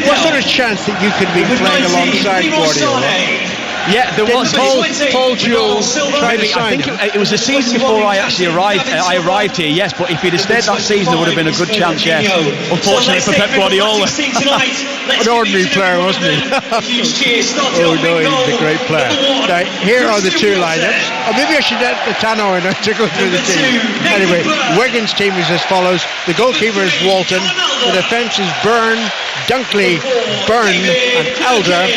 what sort of chance that you could be playing alongside Guardiola? Yeah, there was Paul Jules maybe. I think it was the season before I actually arrived. I arrived here, yes, but if he'd have stayed that season, there would have been a good chance. Yes, unfortunately for Pep Guardiola, an ordinary player, wasn't he? Oh no, he's a great player. Now, here are the two lineups. Or maybe I should let the Tannoy to go through the team. Anyway, Wigan's team is as follows: the goalkeeper is Walton, the defence is Byrne, Dunkley, Byrne, and Elder.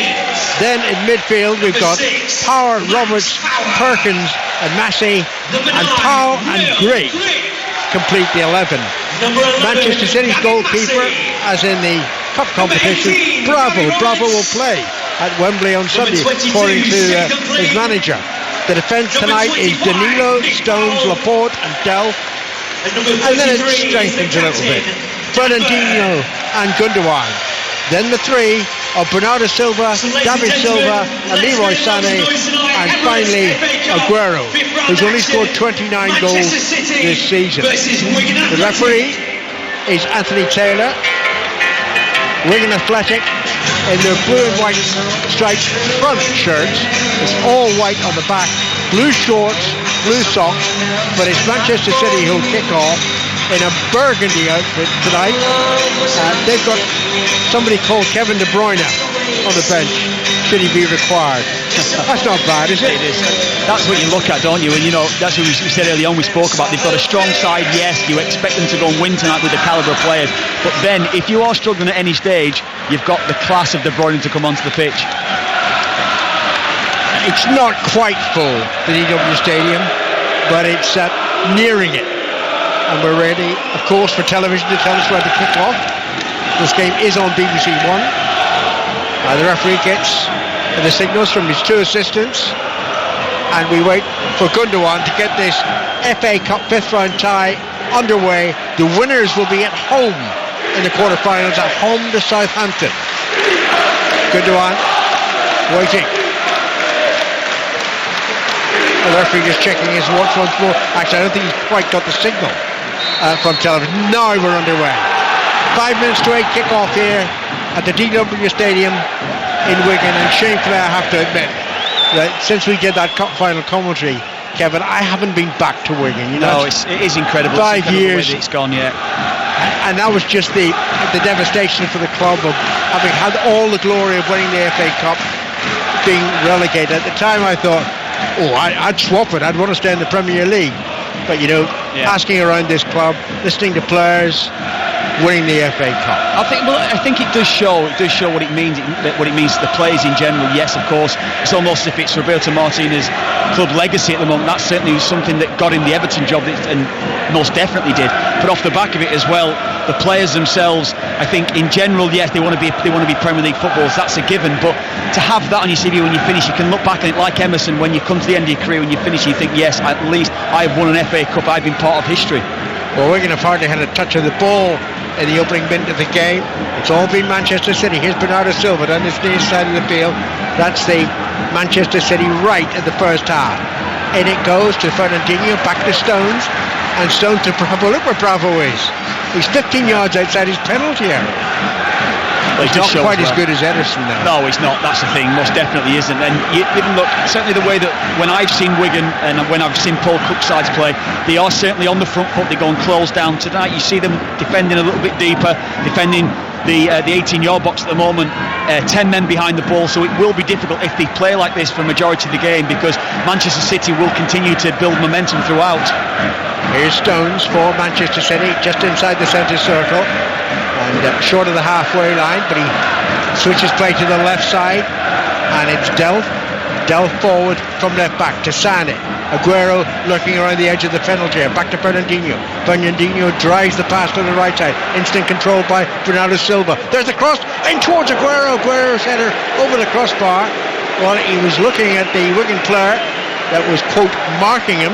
Then in midfield we've got Power, Roberts, Perkins and Massey, and Powell and Gray complete the 11. Manchester City's goalkeeper, as in the cup competition, Bravo will play at Wembley on Sunday, according to his manager. The defence tonight is Danilo, Stones, Laporte and Delph, and then it strengthens a little bit. Fernandinho and Gundogan. Then the three of Bernardo Silva, David Silva and Leroy Sané, and finally Aguero, who's only scored 29 goals this season. The referee is Anthony Taylor. Wigan Athletic in their blue and white striped front shirts. It's all white on the back, blue shorts, blue socks, but it's Manchester City who'll kick off in a burgundy outfit tonight. They've got somebody called Kevin De Bruyne on the bench, should he be required. That's not bad, is it? It is. That's what you look at, don't you? And you know, that's what we said earlier on, we spoke about. They've got a strong side, yes, you expect them to go and win tonight with the calibre of players, but then if you are struggling at any stage, you've got the class of De Bruyne to come onto the pitch. It's not quite full, the DW Stadium, but it's nearing it. And we're ready, of course, for television to tell us where to kick off. This game is on BBC One. The referee gets the signals from his two assistants, and we wait for Gundogan to get this FA Cup fifth round tie underway. The winners will be at home in the quarterfinals, at home to Southampton. Gundogan waiting. The referee just checking his watch once more. Actually, I don't think he's quite got the signal from television. Now we're underway. 5 minutes to 8 kick-off here at the DW Stadium in Wigan, and shamefully I have to admit that since we did that cup final commentary, Kevin, I haven't been back to Wigan. You know, it is incredible. 5 years. It's gone, yeah. And that was just the devastation for the club of having had all the glory of winning the FA Cup, being relegated. At the time I thought, I'd swap it. I'd want to stay in the Premier League. But you know, asking around this club, listening to players, winning the FA Cup. I think it does show. It does show what it means. What it means to the players in general. Yes, of course. It's almost as if it's Roberto Martinez's club legacy at the moment. That's certainly something that got him the Everton job, and most definitely did. But off the back of it as well, the players themselves, I think in general, yes, they want to be Premier League footballers. That's a given. But to have that on your CV when you finish, you can look back on it like Emerson. When you come to the end of your career, when you finish, you think, yes, at least I've won an FA Cup. I've been part of history. Well, Wigan have hardly had a touch of the ball in the opening minute of the game. It's all been Manchester City. Here's Bernardo Silva down this near side of the field. That's the Manchester City right in the first half. In it goes to Fernandinho, back to Stones, and Stones to Bravo. Look where Bravo is. He's 15 yards outside his penalty area. Well, he's not quite as good as Ederson now. No, he's not. That's the thing. Most definitely isn't. And even look, certainly the way that when I've seen Wigan and when I've seen Paul Cook's sides play, they are certainly on the front foot. They go and close down. Tonight you see them defending a little bit deeper, defending the 18-yard box at the moment, 10 men behind the ball, so it will be difficult if they play like this for a majority of the game, because Manchester City will continue to build momentum throughout. Here's Stones for Manchester City, just inside the centre circle and short of the halfway line, but he switches play to the left side, and it's Delph forward from left back to Sané. Aguero lurking around the edge of the penalty area, back to Fernandinho. Fernandinho drives the pass to the right side, instant control by Bernardo Silva. There's the cross in towards Aguero. Aguero's header over the crossbar. Well, he was looking at the Wigan player that was, quote, marking him,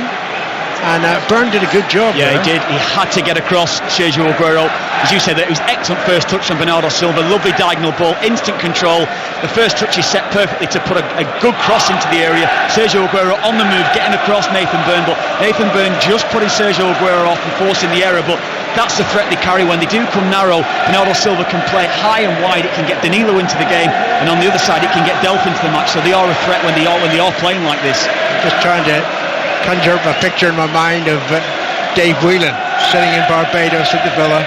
and Byrne did a good job. Yeah, he did. He had to get across Sergio Aguero. As you said, it was excellent first touch from Bernardo Silva. Lovely diagonal ball, instant control. The first touch is set perfectly to put a good cross into the area. Sergio Aguero on the move, getting across Nathan Byrne, but Nathan Byrne just putting Sergio Aguero off and forcing the error. But that's the threat they carry. When they do come narrow, Bernardo Silva can play high and wide. It can get Danilo into the game, and on the other side it can get Delph into the match. So they are a threat when they are playing like this. Just trying to conjure up a picture in my mind of Dave Whelan sitting in Barbados at the Villa,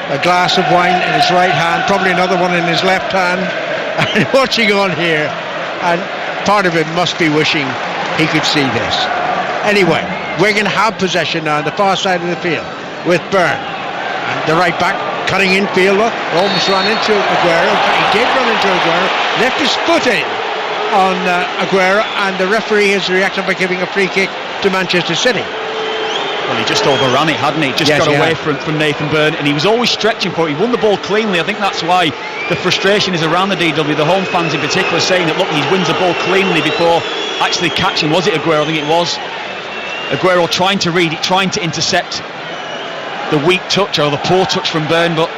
a glass of wine in his right hand, probably another one in his left hand, and watching on here, and part of him must be wishing he could see this. Anyway, Wigan have possession now on the far side of the field with Byrne, and the right back cutting in field. Look, almost ran into Aguero. He did run into Aguero, left his foot in on Aguero, and the referee has reacted by giving a free kick to Manchester City. Well, he just overran it, hadn't he? Just got away from Nathan Byrne, and he was always stretching for it. He won the ball cleanly. I think that's why the frustration is around the DW, the home fans in particular, saying that, look, he wins the ball cleanly before actually catching. Was it Aguero? I think it was Aguero trying to read it, trying to intercept the weak touch or the poor touch from Byrne, but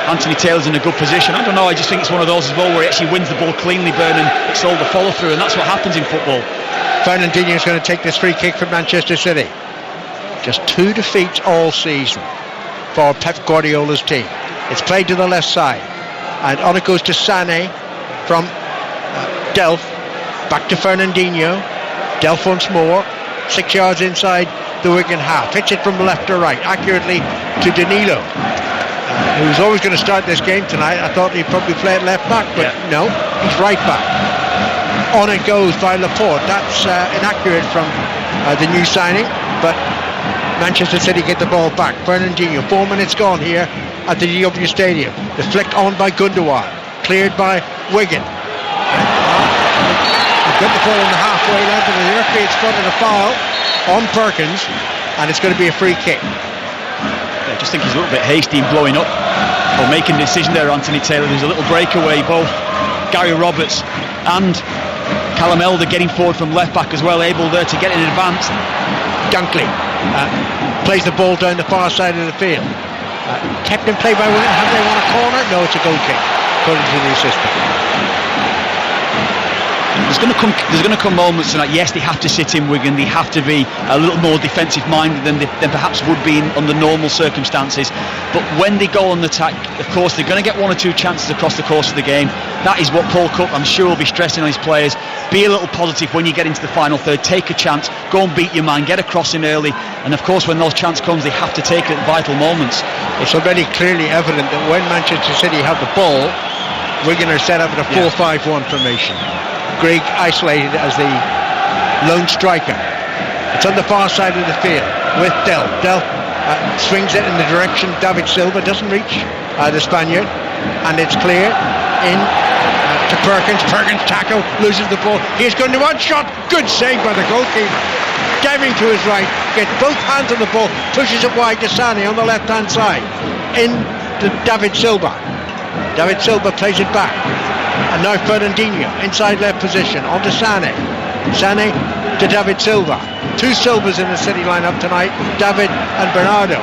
Anthony Taylor's in a good position. I don't know, I just think it's one of those as well where he actually wins the ball cleanly, Byrne, and it's all the follow through, and that's what happens in football. Fernandinho's going to take this free kick from Manchester City. Just 2 defeats all season for Pep Guardiola's team. It's played to the left side, and on it goes to Sané from Delph, back to Fernandinho. Delph once more, 6 yards inside the Wigan half. Hits it from left to right, accurately to Danilo, who's always going to start this game tonight. I thought he'd probably play at left back, but no, he's right back. On it goes by Laporte. That's inaccurate from the new signing, but Manchester City get the ball back. Fernandinho, 4 minutes gone here at the DW Stadium. The flick on by Gundogan, cleared by Wigan. They've got the ball on the halfway line, but the referee has spotted a foul on Perkins, and it's going to be a free kick. I just think he's a little bit hasty in blowing up or making the decision there, Anthony Taylor. There's a little breakaway. Both Gary Roberts and Callum Elder getting forward from left back as well, able there to get in advance. Dunkley plays the ball down the far side of the field. Kept in play by Wigan. Have they won a corner? No, it's a goal kick, according to the assistant. There's going to come moments tonight. Yes, they have to sit in Wigan. They have to be a little more defensive minded than perhaps would be under normal circumstances. But when they go on the attack, of course, they're going to get 1 or 2 chances across the course of the game. That is what Paul Cook, I'm sure, will be stressing on his players. Be a little positive when you get into the final third. Take a chance. Go and beat your man. Get a cross in early. And of course, when those chances comes, they have to take it at vital moments. It's already clearly evident that when Manchester City have the ball, Wigan are set up in a 4-5-1 formation. Grigg isolated as the lone striker. It's on the far side of the field with Delph. Delph swings it in the direction David Silva doesn't reach the Spaniard, and it's clear in to Perkins. Perkins tackle, loses the ball. He's going to one shot. Good save by the goalkeeper. Diving to his right, gets both hands on the ball, pushes it wide to Sané on the left hand side. In to David Silva. David Silva plays it back. And now Fernandinho, inside left position, onto Sané. Sané to David Silva. 2 Silvas in the City lineup tonight, David and Bernardo.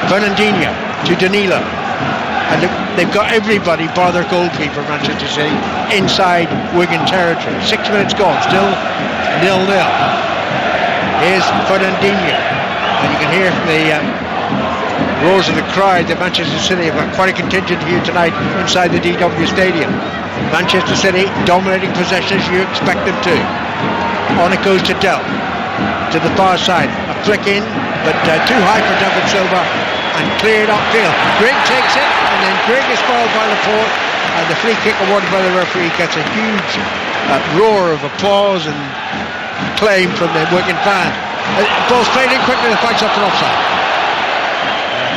Fernandinho to Danilo. And they've got everybody, bar their goalkeeper, Manchester City, inside Wigan territory. 6 minutes gone, still 0-0. Here's Fernandinho. And you can hear from the roars of the crowd that Manchester City have got quite a contingent here tonight inside the DW Stadium. Manchester City dominating possession as you expect them to. On it goes to Delph, to the far side. A flick in, but too high for David Silva, and cleared upfield. Grigg takes it, and then Grigg is fouled by Laporte, and the free kick awarded by the referee gets a huge roar of applause and acclaim from the Wigan fans. Ball's played in quickly, the fight's up to offside.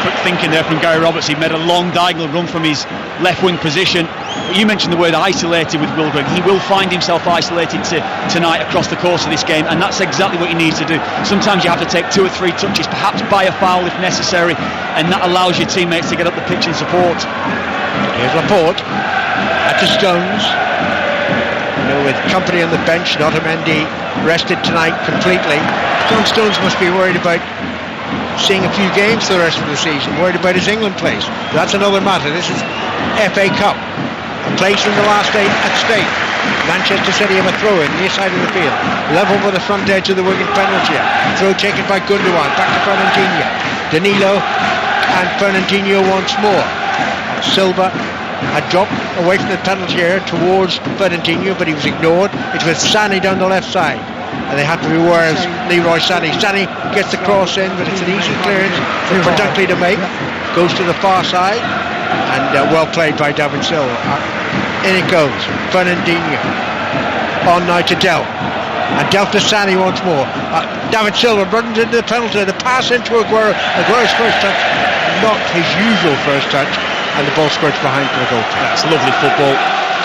Quick thinking there from Gary Roberts. He made a long diagonal run from his left wing position. You mentioned the word isolated with Will Grigg. He will find himself isolated tonight across the course of this game, and that's exactly what he needs to do. Sometimes you have to take 2 or 3 touches, perhaps buy a foul if necessary, and that allows your teammates to get up the pitch and support. Here's Laporte, back to Stones. With company on the bench, Otamendi rested tonight completely. John Stones must be worried about seeing a few games for the rest of the season, worried about his England place. That's another matter. This is FA Cup, a place in the last 8 at stake. Manchester City have a throw in near side of the field, level with the front edge of the Wigan penalty. Throw taken by Gundogan, back to Fernandinho. Danilo and Fernandinho once more. Silva had dropped away from the penalty area towards Fernandinho, but he was ignored. It's with Sané down the left side, and they have to be aware of Leroy Sané. Sané gets the cross in, but it's an easy clearance for Dunkley to make. Goes to the far side, and well played by David Silva. In it goes, Fernandinho. On now to Delph. And Delph to Sané once more. David Silva runs into the penalty. The pass into Aguero. Aguero's first touch, not his usual first touch, and the ball squirts behind for the goal. That's lovely football.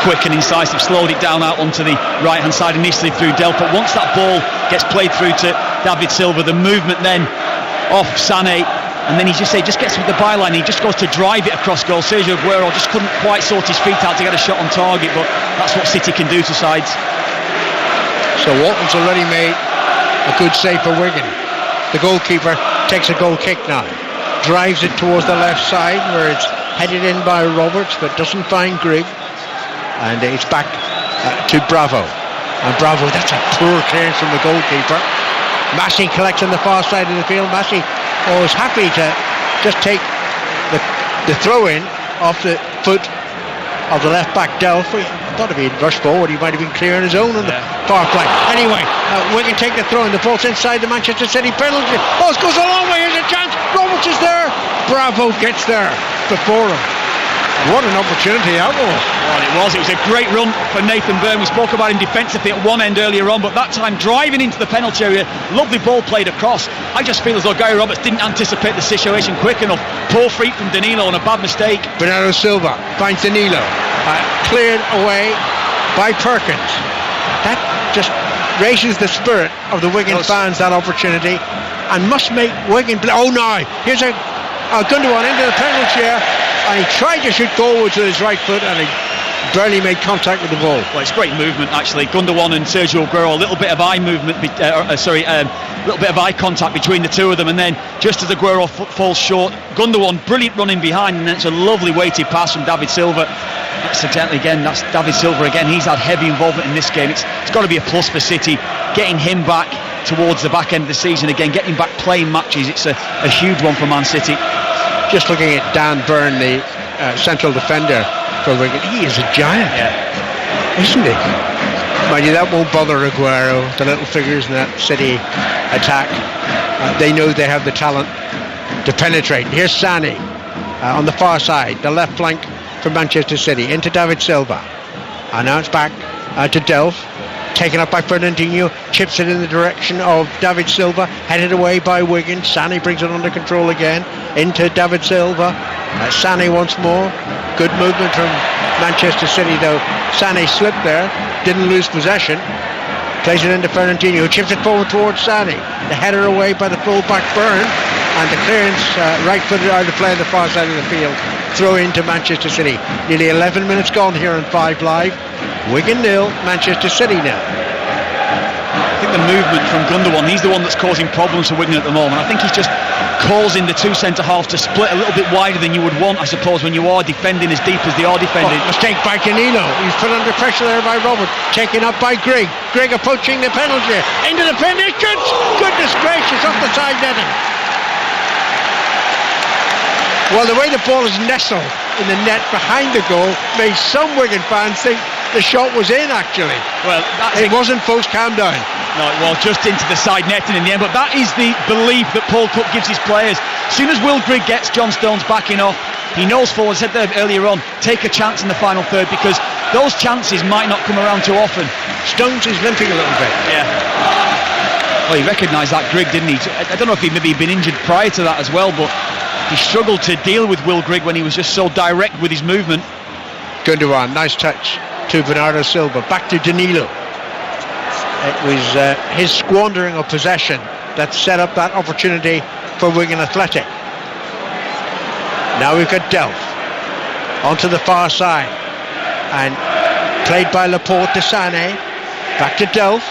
Quick and incisive. Slowed it down out onto the right hand side initially through Delph, but once that ball gets played through to David Silva, the movement then off Sané, and then he just gets with the byline. He just goes to drive it across goal. Sergio Aguero just couldn't quite sort his feet out to get a shot on target, but that's what City can do to sides. So Walton's already made a good save for Wigan. The goalkeeper takes a goal kick now, drives it towards the left side where it's headed in by Roberts, but doesn't find Grigg, and it's back to Bravo. And Bravo, that's a poor clearance from the goalkeeper. Massey collects on the far side of the field. Massey was happy to just take the throw in off the foot of the left back Delph. I thought if he had rushed forward, he might have been clear on his own on the far flank. Anyway, Wigan take the throw in. The ball's inside the Manchester City penalty. Oh, it goes a long way. Here's a chance. Roberts is there. Bravo gets there before him. What an opportunity that was. Well, it was a great run for Nathan Byrne. We spoke about him defensively at one end earlier on, but that time driving into the penalty area, lovely ball played across. I just feel as though Gary Roberts didn't anticipate the situation quick enough. Poor freak from Danilo and a bad mistake. Bernardo Silva finds Danilo, cleared away by Perkins. That just raises the spirit of the Wigan fans, that opportunity, and must make Wigan oh no, here's a Gundogan into the penalty area, and he tried to shoot forwards with his right foot, and he barely made contact with the ball. Well, it's great movement actually. Gundogan and Sergio Aguero, a little bit of eye movement, little bit of eye contact between the two of them, and then just as Aguero falls short, Gundogan brilliant running behind, and then it's a lovely weighted pass from David Silva. Accidentally again, that's David Silva again. He's had heavy involvement in this game. It's got to be a plus for City, getting him back towards the back end of the season again, getting back playing matches. It's a huge one for Man City. Just looking at Dan Byrne, the central defender for Wigan, he is a giant, isn't he? Mind you, that won't bother Aguero, the little figures in that City attack. They know they have the talent to penetrate. Here's Sané on the far side, the left flank for Manchester City, into David Silva. And now it's back to Delph, taken up by Fernandinho, chips it in the direction of David Silva, headed away by Wigan. Sané brings it under control again, into David Silva. Sané once more. Good movement from Manchester City though. Sané slipped there, didn't lose possession. Plays it into Fernandinho, who chips it forward towards Sané. The header away by the full-back Byrne, and the clearance right-footed out of play on the far side of the field. Throw into Manchester City. Nearly 11 minutes gone here on 5 Live. Wigan 0, Manchester City 0. I think the movement from Gundogan, he's the one that's causing problems for Wigan at the moment. I think he's just causing the two centre-halves to split a little bit wider than you would want, I suppose, when you are defending as deep as they are defending. Mistake by Danilo. He's put under pressure there by Robert. Taken up by Grigg. Grigg approaching the penalty. Into the penalty. Goodness gracious, off the side netting. Well, the way the ball is nestled in the net behind the goal made some Wigan fans think the shot was in, actually. Well, it wasn't, folks, calm down. No, it was just into the side netting in the end, but that is the belief that Paul Cook gives his players. As soon as Will Grigg gets John Stones backing off, he knows forward, said there earlier on, take a chance in the final third, because those chances might not come around too often. Stones is limping a little bit. Yeah. Well, he recognised that Grigg, didn't he? I don't know if he'd maybe been injured prior to that as well, but he struggled to deal with Will Grigg when he was just so direct with his movement. Gundogan, nice touch to Bernardo Silva. Back to Danilo. It was his squandering of possession that set up that opportunity for Wigan Athletic. Now we've got Delph onto the far side, and played by Laporte to Sané. Back to Delph.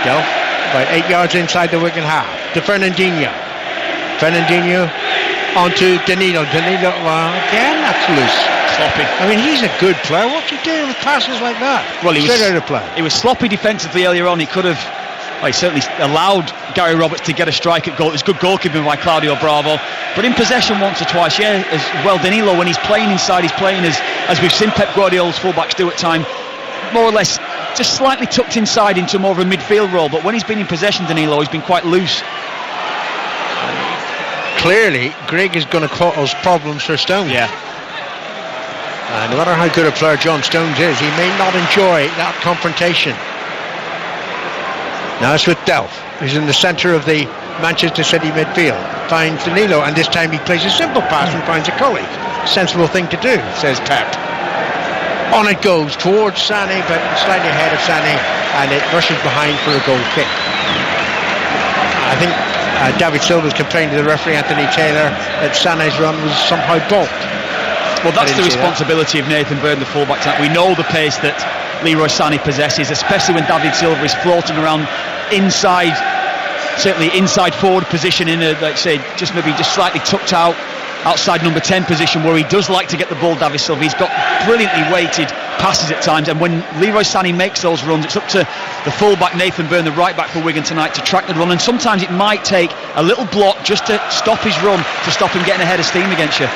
Delph about 8 yards inside the Wigan half to Fernandinho. Fernandinho onto Danilo. Danilo, again, that's loose. Sloppy. I mean, he's a good player. What's he doing with passes like that? Well, he straight out of play. He was sloppy defensively earlier on. He could have he certainly allowed Gary Roberts to get a strike at goal. It was good goalkeeping by Claudio Bravo, but in possession once or twice, as well. Danilo, when he's playing inside, he's playing as we've seen Pep Guardiola's fullbacks do at time, more or less just slightly tucked inside into more of a midfield role. But when he's been in possession, Danilo, he's been quite loose. Clearly, Grigg is going to cause problems for Stones. Yeah. No matter how good a player John Stones is, he may not enjoy that confrontation. Now it's with Delph, who's in the centre of the Manchester City midfield. Finds Danilo, and this time he plays a simple pass and finds a colleague. Sensible thing to do, says Pep. On it goes towards Sané, but slightly ahead of Sané, and it rushes behind for a goal kick. I think David Silva's complained to the referee, Anthony Taylor, that Sané's run was somehow balked. Well, that's the responsibility of Nathan Byrne, the fullback. We know the pace that Leroy Sané possesses, especially when David Silva is floating around inside, certainly inside forward position in a, like say, just slightly tucked out outside number 10 position, where he does like to get the ball. David Silva, he's got brilliantly weighted passes at times, and when Leroy Sané makes those runs, it's up to the fullback Nathan Byrne, the right back for Wigan tonight, to track the run, and sometimes it might take a little block just to stop his run, to stop him getting ahead of steam against you.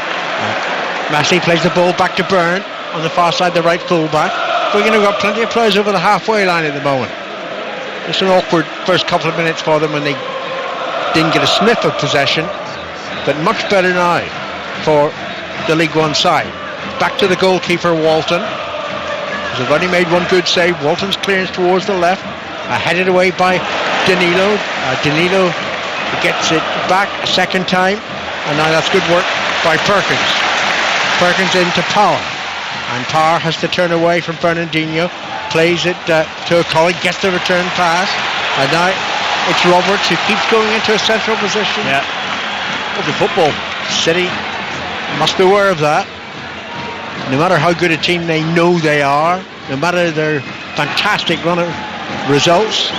Massey plays the ball back to Byrne on the far side, the right fullback. Wigan have got plenty of players over the halfway line at the moment. It's an awkward first couple of minutes for them when they didn't get a sniff of possession, but much better now for the League One side. Back to the goalkeeper Walton. They've only made one good save. Walton's clearance towards the left, headed away by Danilo. Danilo gets it back a second time, and now that's good work by Perkins. Perkins into Power, and Power has to turn away from Fernandinho, plays it to a colleague, gets the return pass, and now it's Roberts who keeps going into a central position. Yeah, lovely football. City must be aware of that. No matter how good a team they know they are, no matter their fantastic run of results,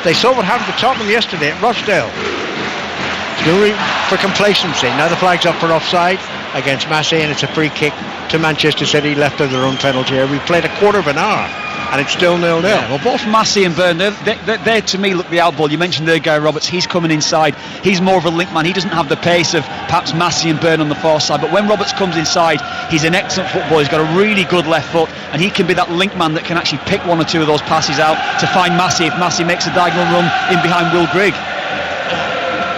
they saw what happened to Tottenham yesterday at Rochdale. There's no room for complacency. Now the flag's up for offside against Massey, and it's a free kick to Manchester City, left of their own penalty area. We've played a quarter of an hour and it's still 0-0. Yeah, well, both Massey and Byrne, they're to me look the out ball. You mentioned there Gary Roberts, he's coming inside, he's more of a link man, he doesn't have the pace of perhaps Massey and Byrne on the far side, but when Roberts comes inside, he's an excellent footballer, he's got a really good left foot, and he can be that link man that can actually pick one or two of those passes out to find Massey if Massey makes a diagonal run in behind Will Grigg.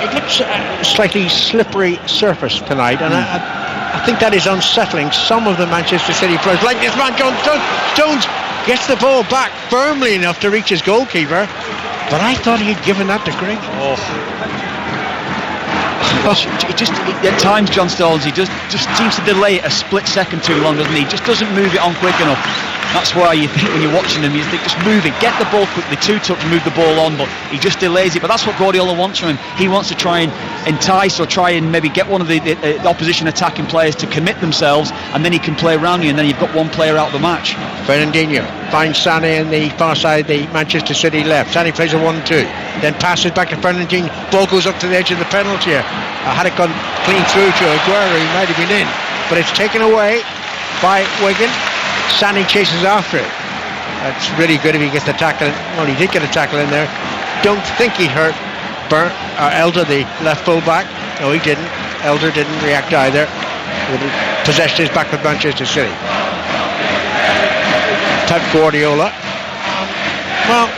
It looks a slightly slippery surface tonight, and I think that is unsettling some of the Manchester City players, like this man John Stones gets the ball back firmly enough to reach his goalkeeper, but I thought he had given that to Grigg. At times John Stones, he just seems to delay it a split second too long, doesn't he? He just doesn't move it on quick enough. That's why you think when you're watching him, you think just move it, get the ball quickly, two touch, move the ball on, but he just delays it. But that's what Guardiola wants from him. He wants to try and entice or try and maybe get one of the opposition attacking players to commit themselves, and then he can play around you, and then you've got one player out of the match. Fernandinho finds Sané in the far side, the Manchester City left. Sané plays a 1-2, then passes back to Fernandinho. Ball goes up to the edge of the penalty area. Had it gone clean through to Aguero, he might have been in, but it's taken away by Wigan. Sané chases after it. That's really good if he gets the tackle. Well, he did get a tackle in there. Don't think he hurt Elder, the left full back. No, he didn't. Elder didn't react either. Possession is back with Manchester City. Pep Guardiola. Well,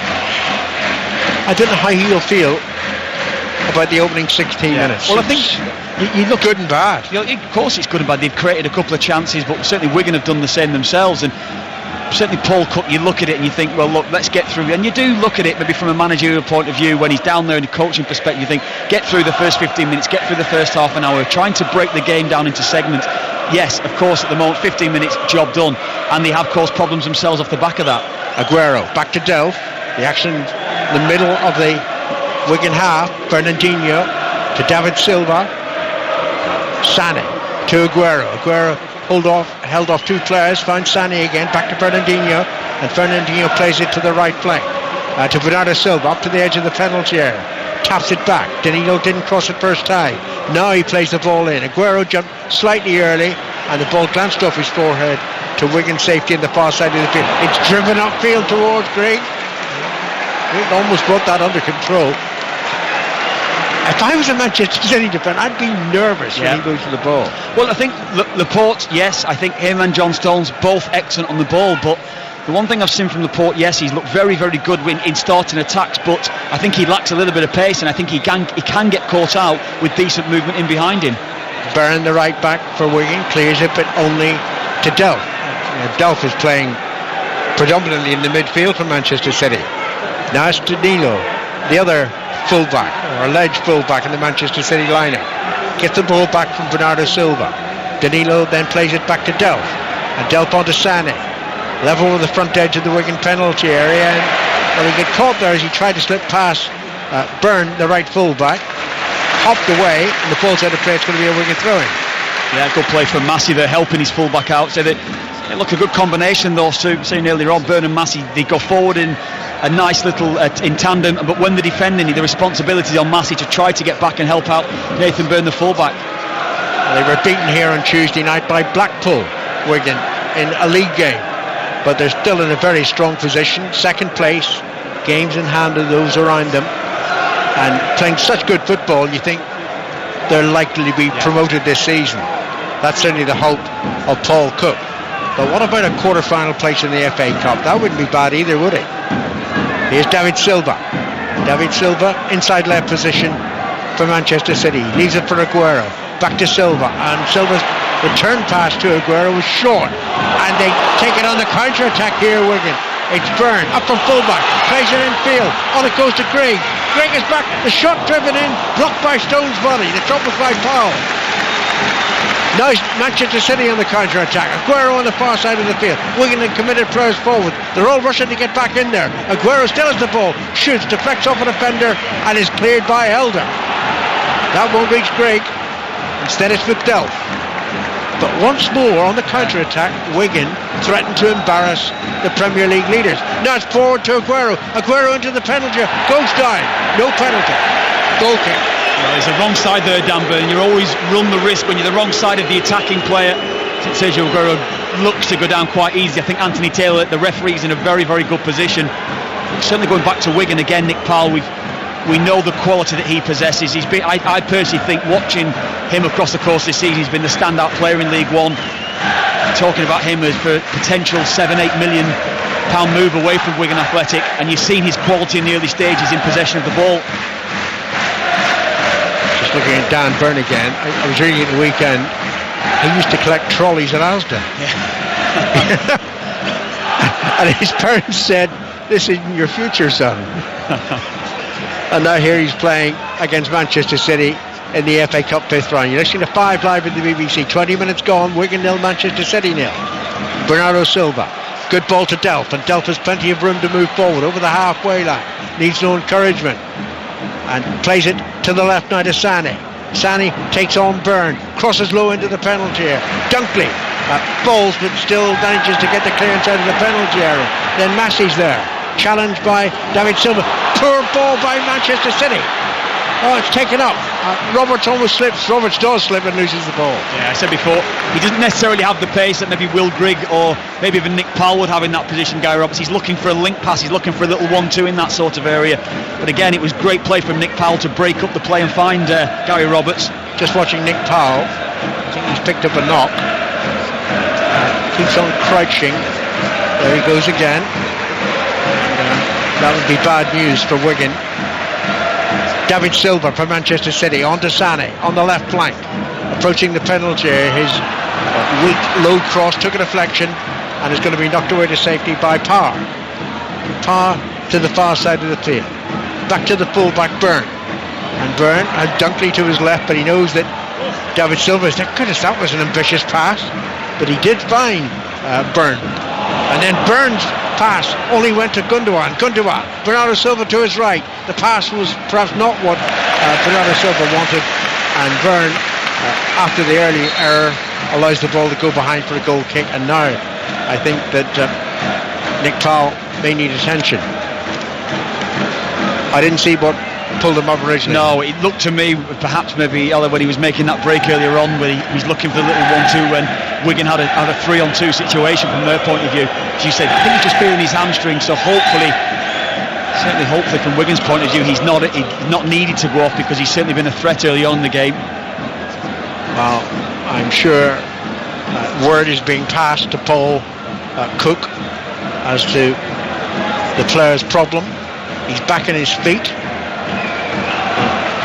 I don't know how he'll feel about the opening 16 minutes. Well, I think you look good and bad. You know, of course it's good and bad. They've created a couple of chances, but certainly Wigan have done the same themselves, and certainly Paul Cook, you look at it and you think, well, look, let's get through. And you do look at it maybe from a managerial point of view when he's down there in a coaching perspective. You think, get through the first 15 minutes, get through the first half an hour, trying to break the game down into segments. Yes, of course, at the moment, 15 minutes, job done, and they have caused problems themselves off the back of that. Aguero back to Delph. The action in the middle of the Wigan half. Fernandinho to David Silva. Sané to Aguero. Aguero held off two players, found Sané again, back to Fernandinho, and Fernandinho plays it to the right flank, to Bernardo Silva, up to the edge of the penalty area, taps it back. Danilo didn't cross it first time, now he plays the ball in. Aguero jumped slightly early, and the ball glanced off his forehead to Wigan safety in the far side of the field. It's driven upfield towards Grigg. He almost brought that under control. If I was a Manchester City defender, I'd be nervous when he goes to the ball. Well, I think Laporte, yes, I think him and John Stones both excellent on the ball, but the one thing I've seen from Laporte, yes, he's looked very, very good in starting attacks, but I think he lacks a little bit of pace, and I think he can get caught out with decent movement in behind him. Byrne, the right back for Wigan, clears it, but only to Delph. Delph is playing predominantly in the midfield for Manchester City. Now it's Danilo, the other fullback, or alleged fullback in the Manchester City lineup. Gets the ball back from Bernardo Silva. Danilo then plays it back to Delph, and Delph onto Sané. Level with the front edge of the Wigan penalty area, and he got caught there as he tried to slip past Byrne, the right fullback. Hopped away, and the ball's out of play. It's going to be a Wigan throw-in. Yeah, good play from Massey there, helping his fullback out. So they look a good combination, those two. Saying earlier on, Byrne and Massey, they go forward in a nice little in tandem, but when they're defending, the responsibility is on Massey to try to get back and help out Nathan Byrne, the fullback. They were beaten here on Tuesday night by Blackpool, Wigan, in a league game, but they're still in a very strong position, second place, games in hand of those around them, and playing such good football. You think they're likely to be promoted this season. That's certainly the hope of Paul Cook. But what about a quarter-final place in the FA Cup? That wouldn't be bad either, would it? Here's David Silva. David Silva, inside left position for Manchester City. Leaves it for Aguero. Back to Silva. And Silva's return pass to Aguero was short. And they take it on the counter-attack here, Wigan. It's Byrne, up from fullback. Plays it in field. On it goes to Craig. Craig is back. The shot driven in. Blocked by Stone's body. The shot was by Powell. Now Manchester City on the counter-attack. Aguero on the far side of the field. Wigan had committed players forward. They're all rushing to get back in there. Aguero still has the ball. Shoots, deflects off a defender, and is cleared by Elder. That won't reach Craig. Instead it's with Delph. But once more on the counter-attack, Wigan threatened to embarrass the Premier League leaders. Now it's forward to Aguero. Aguero into the penalty. Goes down. No penalty. Goal kick. Well, there's a wrong side there, Dan Byrne. You always run the risk when you're the wrong side of the attacking player. Sergio Aguero looks to go down quite easy. I think Anthony Taylor, the referee, is in a very, very good position. Certainly going back to Wigan again, Nick Powell, we know the quality that he possesses. He's been, I personally think, watching him across the course of this season, he's been the standout player in League One. Talking about him as for potential £7-8 million move away from Wigan Athletic, and you've seen his quality in the early stages in possession of the ball. Just looking at Dan Byrne again, I was reading at the weekend, he used to collect trolleys at Asda. Yeah. And his parents said, "This isn't your future, son." And now here he's playing against Manchester City in the FA Cup 5th round. You're listening to 5 Live at the BBC. 20 minutes gone, Wigan 0, Manchester City 0. Bernardo Silva, good ball to Delph, and Delph has plenty of room to move forward over the halfway line. Needs no encouragement. And plays it to the left now to Sané. Sané takes on Byrne, crosses low into the penalty area. Dunkley falls, but still manages to get the clearance out of the penalty area. Then Massey's there, challenged by David Silva. Poor ball by Manchester City. Oh, it's taken up. Roberts almost slips. Roberts does slip and loses the ball. Yeah, I said before, he doesn't necessarily have the pace that maybe Will Grigg or maybe even Nick Powell would have in that position, Gary Roberts. He's looking for a link pass. He's looking for a little 1-2 in that sort of area. But again, it was great play from Nick Powell to break up the play and find Gary Roberts. Just watching Nick Powell, I think he's picked up a knock. Keeps on crouching. There he goes again. That would be bad news for Wigan. David Silva for Manchester City, on to Sané, on the left flank, approaching the penalty area. His weak low cross took a deflection and is going to be knocked away to safety by Parr. Parr to the far side of the field, back to the fullback Byrne, and Byrne had Dunkley to his left, but he knows that David Silva is there. Goodness, that was an ambitious pass, but he did find Byrne, and then Byrne's pass only went to Gundogan. Bernardo Silva to his right. The pass was perhaps not what Bernardo Silva wanted, and Byrne, after the early error, allows the ball to go behind for a goal kick. And now I think that Nick Powell may need attention. I didn't see what pulled him up originally. No, it looked to me perhaps maybe Ella, when he was making that break earlier on, where he was looking for the little 1-2 when Wigan had a 3-on-2 situation from their point of view. As you said, I think he's just feeling his hamstring, so hopefully Certainly, hopefully, from Wigan's point of view, he's not needed to go off because he's certainly been a threat early on in the game. Well, I'm sure word is being passed to Paul Cook as to the player's problem. He's back on his feet.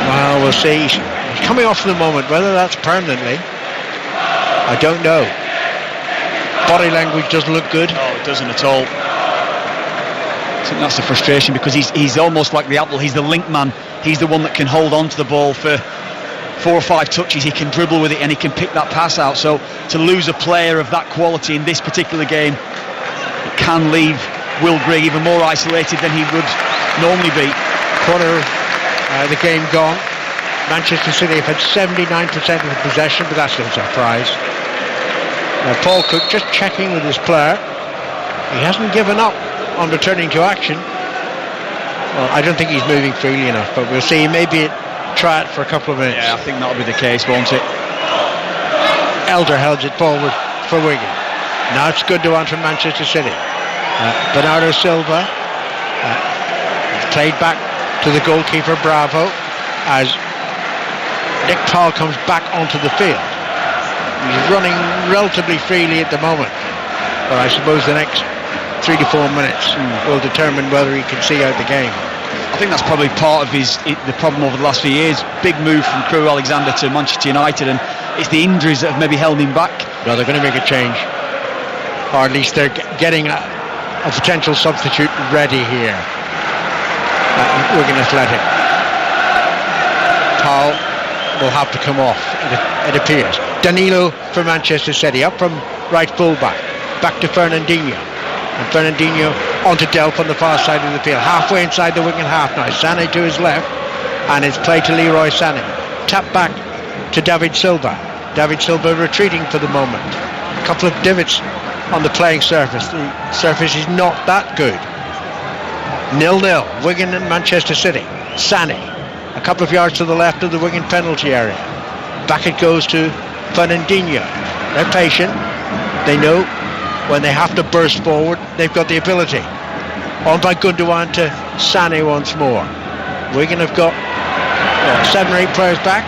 Well, we'll see. He's coming off for the moment. Whether that's permanently, I don't know. Body language doesn't look good. No, it doesn't at all. I think that's the frustration because he's almost like the apple. He's the link man. He's the one that can hold on to the ball for 4 or 5 touches. He can dribble with it and he can pick that pass out. So to lose a player of that quality in this particular game, it can leave Will Grigg even more isolated than he would normally be. Quarter of the game gone. Manchester City have had 79% of the possession, but that's no surprise. Now Paul Cook just checking with his player. He hasn't given up on returning to action. Well, I don't think he's moving freely enough, but we'll see. Maybe try it for a couple of minutes. Yeah, I think that'll be the case, won't it? Elder holds it forward for Wigan. Now it's good to on from Manchester City. Bernardo Silva played back to the goalkeeper Bravo as Nick Powell comes back onto the field. He's running relatively freely at the moment, but I suppose the next 3 to 4 minutes will determine whether he can see out the game. I think that's probably part of the problem over the last few years. Big move from Crewe Alexander to Manchester United, and it's the injuries that have maybe held him back. Well, they're going to make a change, or at least they're getting a potential substitute ready here at Wigan Athletic. Powell will have to come off, it appears. Danilo for Manchester City, up from right fullback, back to Fernandinho. And Fernandinho onto Delp on the far side of the field, halfway inside the Wigan half now. Sané to his left, and it's played to Leroy Sané. Tap back to David Silva. David Silva retreating for the moment. A couple of divots on the playing surface. The surface is not that good. 0-0, Wigan and Manchester City. Sané, a couple of yards to the left of the Wigan penalty area. Back it goes to Fernandinho. They're patient. They know when they have to burst forward, they've got the ability. On by Gundogan to Sané once more. Wigan have got 7 or 8 players back.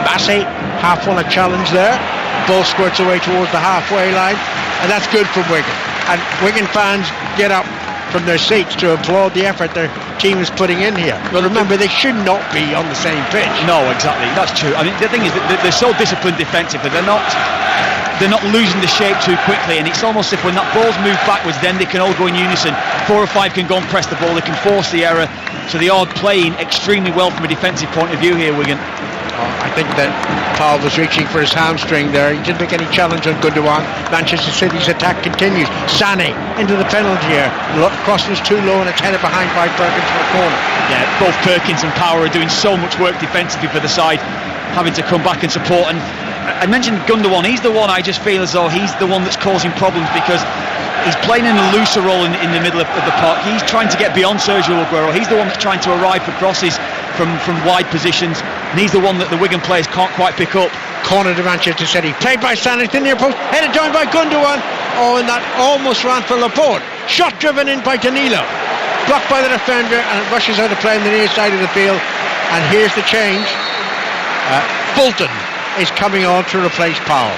Massey half won a challenge there. Ball squirts away towards the halfway line, and that's good from Wigan. And Wigan fans get up from their seats to applaud the effort their team is putting in here. But remember, they should not be on the same pitch. No, exactly. That's true. I mean, the thing is that they're so disciplined defensively. They're not losing the shape too quickly, and it's almost if when that ball's moved backwards, then they can all go in unison. 4 or 5 can go and press the ball. They can force the error. So they are playing extremely well from a defensive point of view here, Wigan. I think that Powell was reaching for his hamstring there. He didn't make any challenge on Gundogan. Manchester City's attack continues. Sané into the penalty area. Cross was too low and it's headed behind by Perkins for a corner. Yeah, both Perkins and Power are doing so much work defensively for the side, having to come back and support. And I mentioned Gundogan. He's the one I just feel as though he's the one that's causing problems because he's playing in a looser role in the middle of the park. He's trying to get beyond Sergio Aguero. He's the one that's trying to arrive for crosses from wide positions, and he's the one that the Wigan players can't quite pick up. Corner to Manchester City, played by Sané to the near post, headed down by Gundogan. Oh, and that almost ran for Laporte. Shot driven in by Danilo, blocked by the defender, and it rushes out of play on the near side of the field. And here's the change. Fulton is coming on to replace Powell.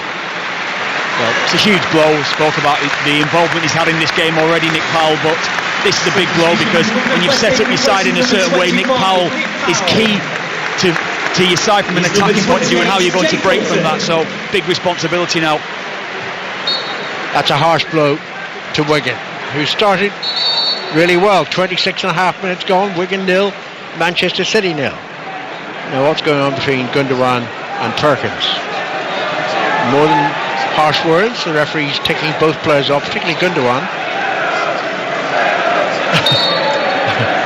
Well, it's a huge blow. We spoke about the involvement he's had in this game already, Nick Powell, but this is a big blow because when you've set up your side in a certain way, Nick Powell is key to your side from an attacking point of view and how you're going to break from that. So big responsibility now. That's a harsh blow to Wigan, who started really well. 26 and a half minutes gone. Wigan 0, Manchester City 0. Now what's going on between Gundogan and Perkins? More than harsh words. The referee's ticking both players off, particularly Gundogan.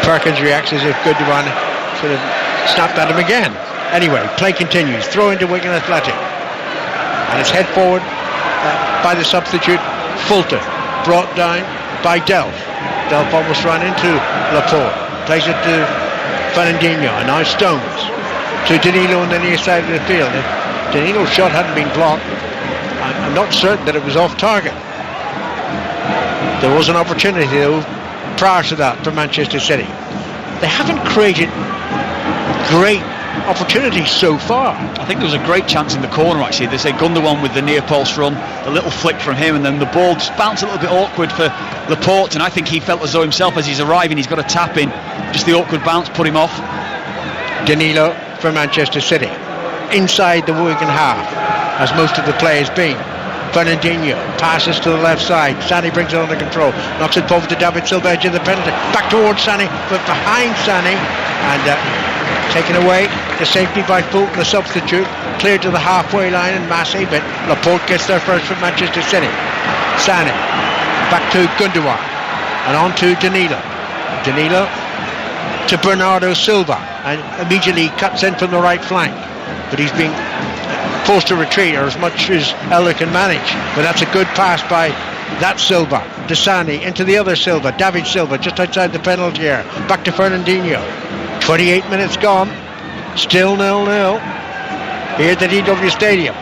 Perkins reacts as if Gundogan sort of snapped at him again. Anyway, play continues. Throw into Wigan Athletic. And it's head forward by the substitute Fulton. Brought down by Delp. Delp almost ran into Laporte. Plays it to Fernandinho. And now Stones. To Danilo on the near side of the field. If Danilo's shot hadn't been blocked, I'm not certain that it was off target. There was an opportunity though prior to that for Manchester City. They haven't created great opportunities so far. I think there was a great chance in the corner actually. They say Gundogan with the near post run, a little flick from him, and then the ball just bounced a little bit awkward for Laporte, and I think he felt as though himself as he's arriving he's got a tap in, just the awkward bounce put him off. Danilo for Manchester City, inside the Wigan half, as most of the play has been. Fernandinho passes to the left side. Sané brings it under control, knocks it forward to David Silva, edge of the penalty, back towards Sané, but behind Sané, and taken away. The safety by Fulton, the substitute, cleared to the halfway line, and Massey, but Laporte gets there first for Manchester City. Sané back to Gundogan, and on to Danilo. Danilo to Bernardo Silva, and immediately cuts in from the right flank, but he's being forced to retreat, or as much as Eller can manage. But that's a good pass by that Silva to Sané, into the other Silva, David Silva, just outside the penalty area, back to Fernandinho. 28 minutes gone, still 0-0 here at the DW Stadium.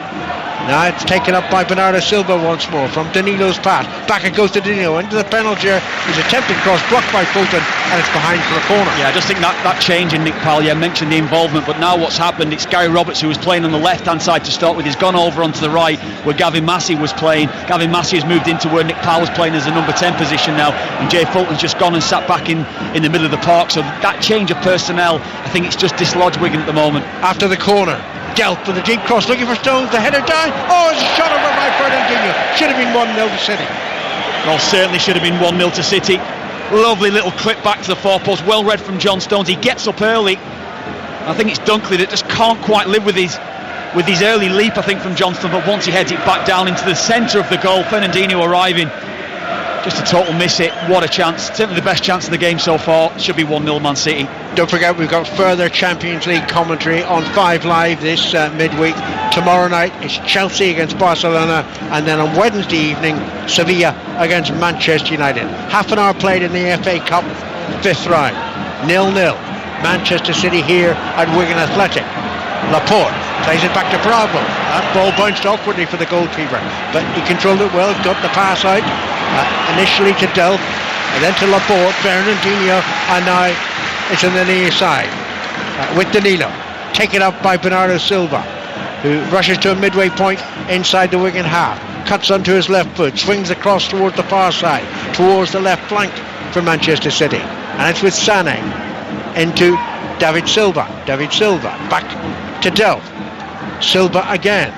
Now it's taken up by Bernardo Silva once more from Danilo's pass. Back it goes to Danilo into the penalty area. He's attempted cross, blocked by Fulton, and it's behind for a corner. Yeah, I just think that change in Nick Powell, mentioned the involvement, but now what's happened, it's Gary Roberts, who was playing on the left-hand side to start with. He's gone over onto the right where Gavin Massey was playing. Gavin Massey has moved into where Nick Powell was playing as a number 10 position now, and Jay Fulton's just gone and sat back in the middle of the park. So that change of personnel, I think it's just dislodged Wigan at the moment. After the corner, Delp with a deep cross, looking for Stones, the header down. Oh, it's a shot over by Fernandinho. Should have been 1-0 to City. Well, certainly should have been 1-0 to City. Lovely little clip back to the far post, well read from John Stones. He gets up early. I think it's Dunkley that just can't quite live with his early leap, I think, from Johnston, but once he heads it back down into the centre of the goal, Fernandinho arriving. Just a total miss it. What a chance. Certainly the best chance of the game so far. Should be 1-0 Man City. Don't forget, we've got further Champions League commentary on 5 Live this midweek. Tomorrow night it's Chelsea against Barcelona, and then on Wednesday evening Sevilla against Manchester United. Half an hour played in the FA Cup 5th round. 0-0. Manchester City here at Wigan Athletic. Laporte plays it back to Bravo. That ball bounced awkwardly for the goalkeeper, but he controlled it well, got the pass out. Initially to Delp, and then to Laporte, Fernandinho, and now it's on the near side with Danilo. Taken up by Bernardo Silva, who rushes to a midway point inside the Wigan half, cuts onto his left foot, swings across towards the far side, towards the left flank for Manchester City, and it's with Sané into David Silva. David Silva back to Delp. Silva again.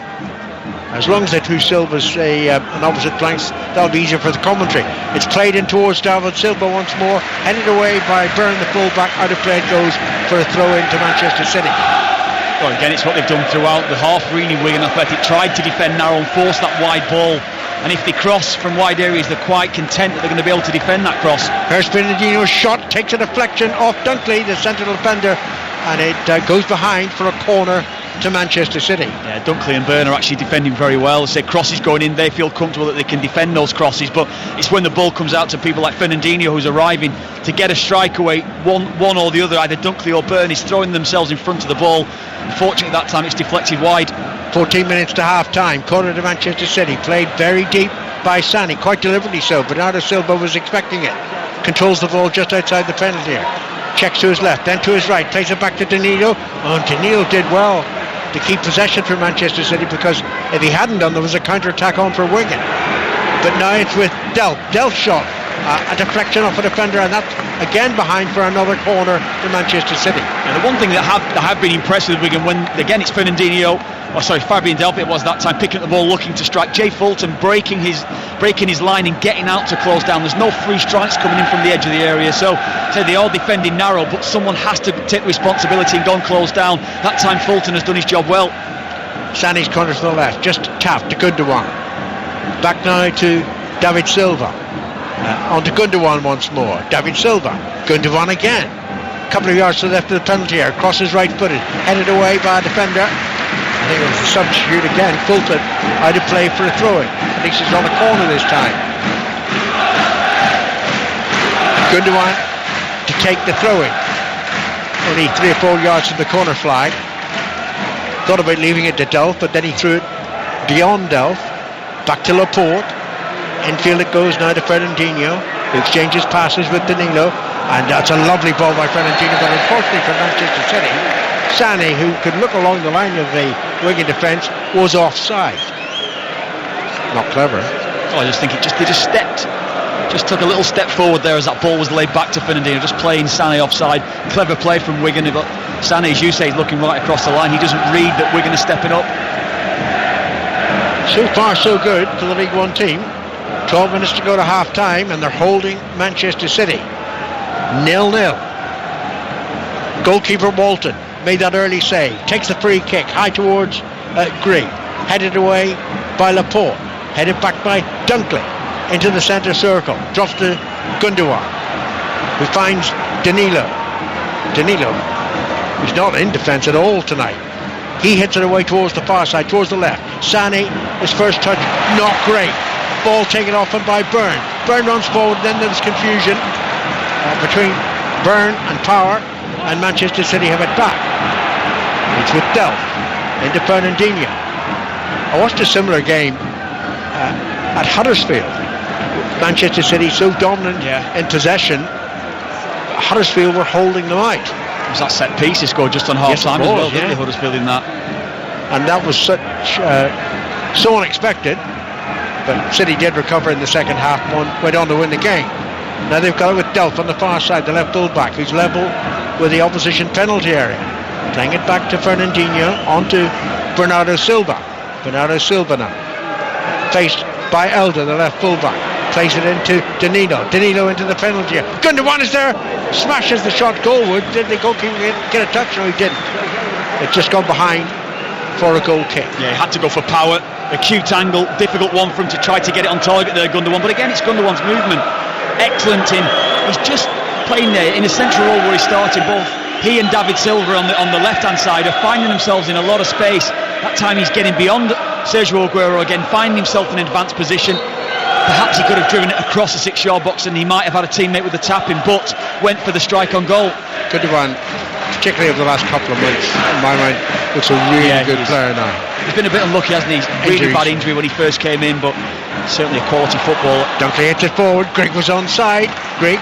As long as the two Silvas say on opposite flanks, that'll be easier for the commentary. It's played in towards David Silva once more, headed away by Byrne, the fullback. Out of play it goes for a throw in to Manchester City. Well, again, it's what they've done throughout the half, really. Wigan Athletic tried to defend narrow and force that wide ball, and if they cross from wide areas, they're quite content that they're going to be able to defend that cross. Here's Fernandinho's shot, takes a deflection off Dunkley, the central defender, and it goes behind for a corner to Manchester City. Yeah, Dunkley and Byrne are actually defending very well. Say crosses going in, they feel comfortable that they can defend those crosses, but it's when the ball comes out to people like Fernandinho, who's arriving to get a strike away, one or the other, either Dunkley or Byrne is throwing themselves in front of the ball. Unfortunately that time it's deflected wide. 14 minutes to half time, corner to Manchester City, played very deep by Sané, quite deliberately so. Bernardo Silva was expecting it, controls the ball just outside the penalty area, checks to his left, then to his right, plays it back to Danilo. Danilo did well to keep possession for Manchester City, because if he hadn't done, there was a counter-attack on for Wigan. But now it's with Delp. Delp shot, a deflection off a defender, and that's again behind for another corner to Manchester City. And the one thing that I have been impressed with Wigan, when again it's Fernandinho, Fabian Delp it was that time, picking up the ball, looking to strike. Jay Fulton breaking his line and getting out to close down. There's no free strikes coming in from the edge of the area, so they are defending narrow, but someone has to take responsibility and go and close down. That time Fulton has done his job well. Sané's corner to the left, just tapped to Gundogan. Back now to David Silva. On to Gundogan once more. David Silva. Gundogan again. A couple of yards to the left of the penalty area. Crosses right footed. Headed away by a defender. I think it was a substitute again. Fulton out of play for a throw-in. At least it's on a corner this time. Gundogan to take the throw-in. Only 3 or 4 yards from the corner flag. Thought about leaving it to Delp, but then he threw it beyond Delp. Back to Laporte. Infield it goes now to Fernandinho. who exchanges passes with Danilo, and that's a lovely ball by Fernandinho, but unfortunately for Manchester City, Sané, who could look along the line of the Wigan defence, was offside. Not clever. Oh, I just think they just took a little step forward there as that ball was laid back to Fernandinho, just playing Sané offside. Clever play from Wigan, but Sané, as you say, is looking right across the line. He doesn't read that Wigan are stepping up. So far so good for the League One team. 12 minutes to go to half time, and they're holding Manchester City 0-0. Goalkeeper Walton made that early save, takes the free kick high towards Green, headed away by Laporte, headed back by Dunkley into the centre circle, drops to Gundogan, who finds Danilo, who's not in defence at all tonight. He hits it away towards the far side, towards the left. Sané, his first touch, not great. Ball taken off him by Byrne. Byrne runs forward, then there's confusion between Byrne and Power, and Manchester City have it back. It's with Delph into Fernandinho. I watched a similar game at Huddersfield. Manchester City so dominant in possession. Huddersfield were holding them out. It was that set piece he scored just on half time as well, didn't Huddersfield in that? And that was so unexpected. But City did recover in the second half, went on to win the game. Now they've got it with Delph on the far side, the left full-back, who's level with the opposition penalty area. Playing it back to Fernandinho, onto Bernardo Silva. Bernardo Silva now, faced by Elder, the left full-back. Plays it into Danilo. Danilo into the penalty area. Gundogan is there, smashes the shot goalward. Did the goalkeeper get a touch? No, he didn't. It just gone behind for a goal kick. Yeah, he had to go for Power. Acute angle, difficult one for him to try to get it on target there, Gundogan. But again, it's Gundogan's movement. Excellent in. He's just playing there in a central role where he started. Both he and David Silva on the left-hand side are finding themselves in a lot of space. That time he's getting beyond Sergio Aguero again, finding himself in an advanced position. Perhaps he could have driven it across the 6-yard box and he might have had a teammate with the tap-in, but went for the strike on goal. Gundogan, particularly over the last couple of months, in my mind, looks a really good player now. He's been a bit unlucky, hasn't he? Really bad injury when he first came in, but certainly a quality footballer. Dunkley hits it forward. Greg was onside. Greg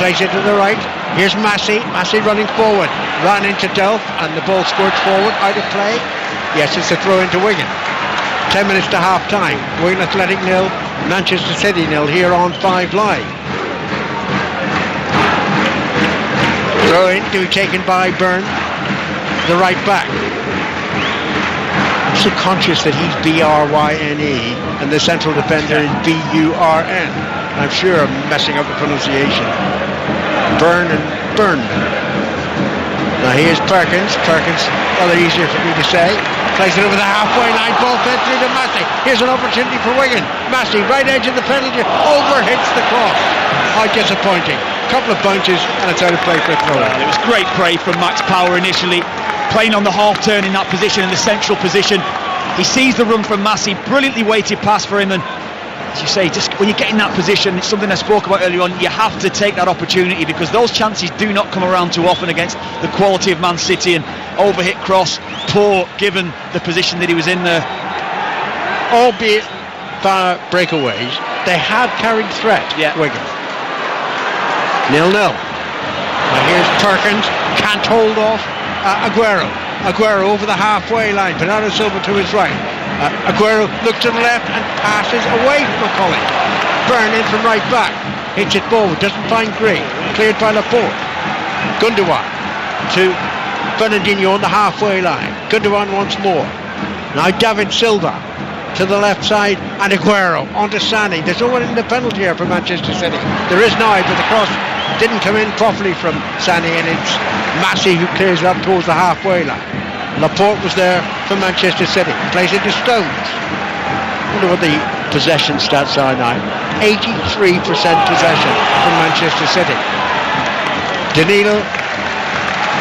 plays it to the right. Here's Massey running forward, ran into Delph, and the ball squirts forward, out of play. Yes, it's a throw into Wigan. 10 minutes to half time. Wigan Athletic 0, Manchester City 0 here on 5 Live. Throw in to be taken by Byrne, the right back. I'm so conscious that he's B-R-Y-N-E and the central defender is B-U-R-N. I'm sure I'm messing up the pronunciation. Byrne and Byrne. Now here's Perkins, rather easier for me to say. Plays it over the halfway line, ball fed through to Massey. Here's an opportunity for Wigan. Massey, right edge of the penalty, overhits the cross. How disappointing. Couple of bunches and it's out of play for a throw. Well, it was great play from Max Power initially, playing on the half turn in that position, in the central position. He sees the run from Massey, brilliantly weighted pass for him, and as you say, just when you get in that position, it's something I spoke about earlier on, you have to take that opportunity because those chances do not come around too often against the quality of Man City. And overhit cross, poor given the position that he was in there. Albeit bar breakaways, they have carried threat, Wigan. 0-0. Now here's Perkins, can't hold off Aguero. Aguero over the halfway line, Bernardo Silva to his right. Aguero looks to the left and passes away from McCulley. Byrne in from right back, hits it forward, doesn't find Gray, cleared by Laporte. Gundogan to Fernandinho on the halfway line. Gundogan once more. Now David Silva to the left side and Aguero onto Sané. There's no one in the penalty area for Manchester City. There is now, but the cross didn't come in properly from Sané, and it's Massey who clears it up towards the halfway line. Laporte was there for Manchester City. Plays it to Stones. I wonder what the possession stats are now. 83% possession from Manchester City. Danilo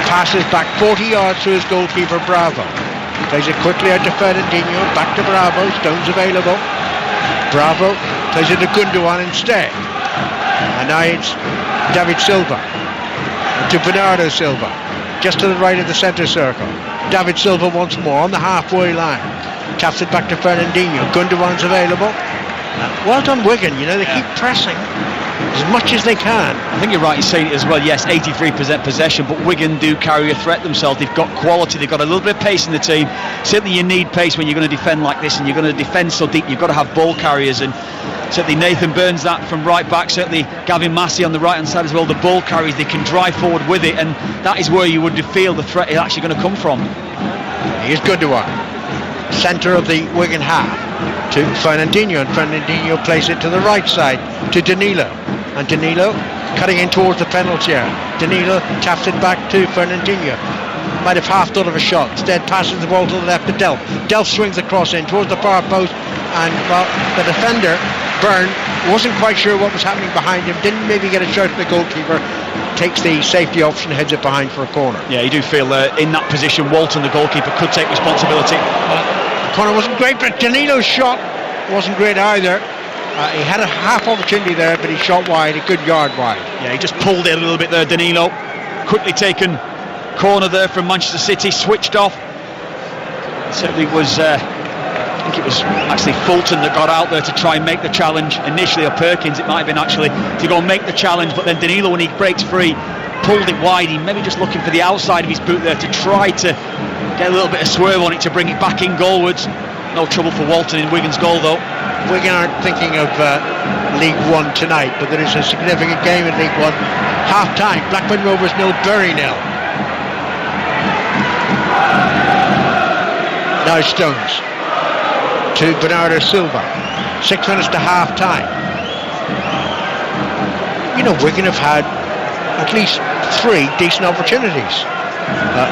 passes back 40 yards to his goalkeeper Bravo. Plays it quickly out to Fernandinho, back to Bravo. Stones available. Bravo plays it to Gundogan instead. And now it's David Silva to Bernardo Silva, just to the right of the centre circle. David Silva once more on the halfway line. Taps it back to Fernandinho. Gundogan's available. Well done, Wigan. You know, they keep pressing as much as they can. I think you're right in saying it as well. Yes, 83% possession, but Wigan do carry a threat themselves. They've got quality, they've got a little bit of pace in the team. Certainly you need pace when you're going to defend like this, and you're going to defend so deep. You've got to have ball carriers, and certainly Nathan Burns that from right back, certainly Gavin Massey on the right hand side as well. The ball carriers, they can drive forward with it, and that is where you would feel the threat is actually going to come from. Here's Gundogan, centre of the Wigan half, to Fernandinho, and Fernandinho plays it to the right side to Danilo, and Danilo cutting in towards the penalty area. Danilo taps it back to Fernandinho. Might have half thought of a shot, instead passes the ball to the left to Delph. Delph swings across in towards the far post, and well, the defender Byrne wasn't quite sure what was happening behind him, didn't maybe get a shot at the goalkeeper, takes the safety option, heads it behind for a corner. Yeah, you do feel in that position Walton, the goalkeeper, could take responsibility. The corner wasn't great, but Danilo's shot wasn't great either. He had a half opportunity there, but he shot wide, a good yard wide. Yeah, he just pulled it a little bit there, Danilo. Quickly taken corner there from Manchester City, switched off. Certainly was, I think it was actually Fulton that got out there to try and make the challenge initially, or Perkins it might have been actually, to go and make the challenge, but then Danilo, when he breaks free, pulled it wide. He maybe just looking for the outside of his boot there to try to get a little bit of swerve on it to bring it back in goalwards. No trouble for Walton in Wigan's goal though. Wigan aren't thinking of League One tonight, but there is a significant game in League One. Half time, Blackburn Rovers 0, Bury 0. Now Stones to Bernardo Silva. 6 minutes to half time. You know, Wigan have had at least 3 decent opportunities.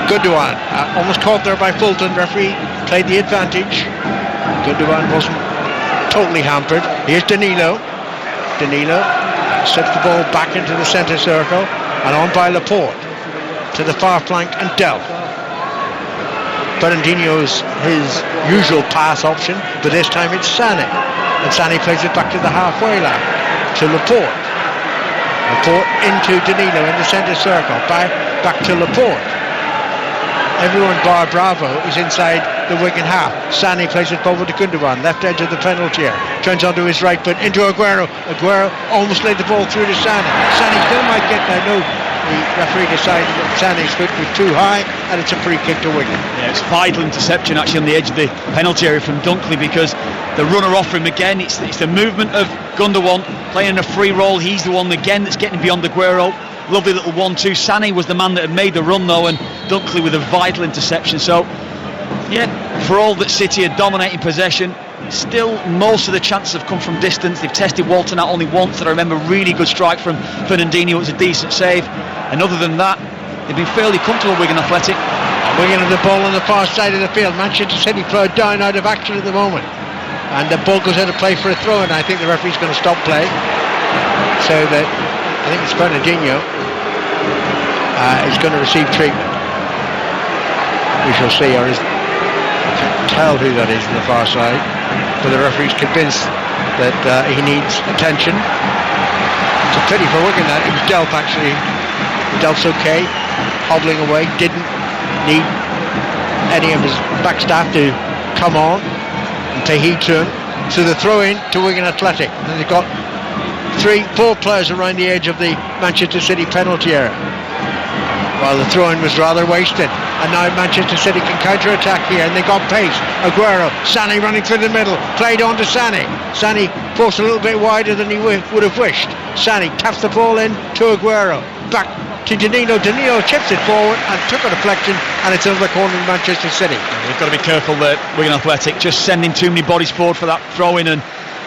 Gundogan almost caught there by Fulton. Referee played the advantage. Gundogan wasn't totally hampered. Here's Danilo. Danilo sets the ball back into the centre circle and on by Laporte to the far flank and Delph. Fernandinho's his usual pass option, but this time it's Sané, and Sané plays it back to the halfway line to Laporte. Laporte into Danilo in the centre circle, back to Laporte. Everyone bar Bravo is inside the Wigan half. Sané plays it forward to Gundogan, left edge of the penalty area, turns onto his right foot into Aguero. Aguero almost laid the ball through to Sané. Sané still might get there. No, the referee decided that Sané's foot was too high, and it's a free kick to Wigan. Yeah, it's vital interception actually on the edge of the penalty area from Dunkley, because the runner off him again. It's the movement of Gundogan playing in a free role. He's the one again that's getting beyond Aguero. Lovely little 1-2. Sané was the man that had made the run though, and Dunkley with a vital interception. So yeah, for all that City are dominating possession, still most of the chances have come from distance. They've tested Walton out only once, that I remember. Really good strike from Fernandinho. It was a decent save, and other than that they've been fairly comfortable, Wigan Athletic. Wigan have the ball on the far side of the field. Manchester City flowed down out of action at the moment, and the ball goes out of play for a throw, and I think the referee's going to stop play, so that I think it's Fernandinho is going to receive treatment. We shall see, or I can't tell who that is on the far side, but the referee's convinced that he needs attention. It's a pity for Wigan that it was Delph actually. Delph's okay, hobbling away, didn't need any of his back staff to come on and take heed to him. So the throw in to Wigan Athletic, and they've got 3-4 players around the edge of the Manchester City penalty area. Well, the throw-in was rather wasted, and now Manchester City can counter-attack here, and they got pace. Aguero, Sané running through the middle, played on to Sané. Sané forced a little bit wider than he would have wished. Sané taps the ball in to Aguero, back to Danilo. Danilo chips it forward and took a deflection, and it's over the corner of Manchester City. We've got to be careful that Wigan Athletic just sending too many bodies forward for that throw-in, and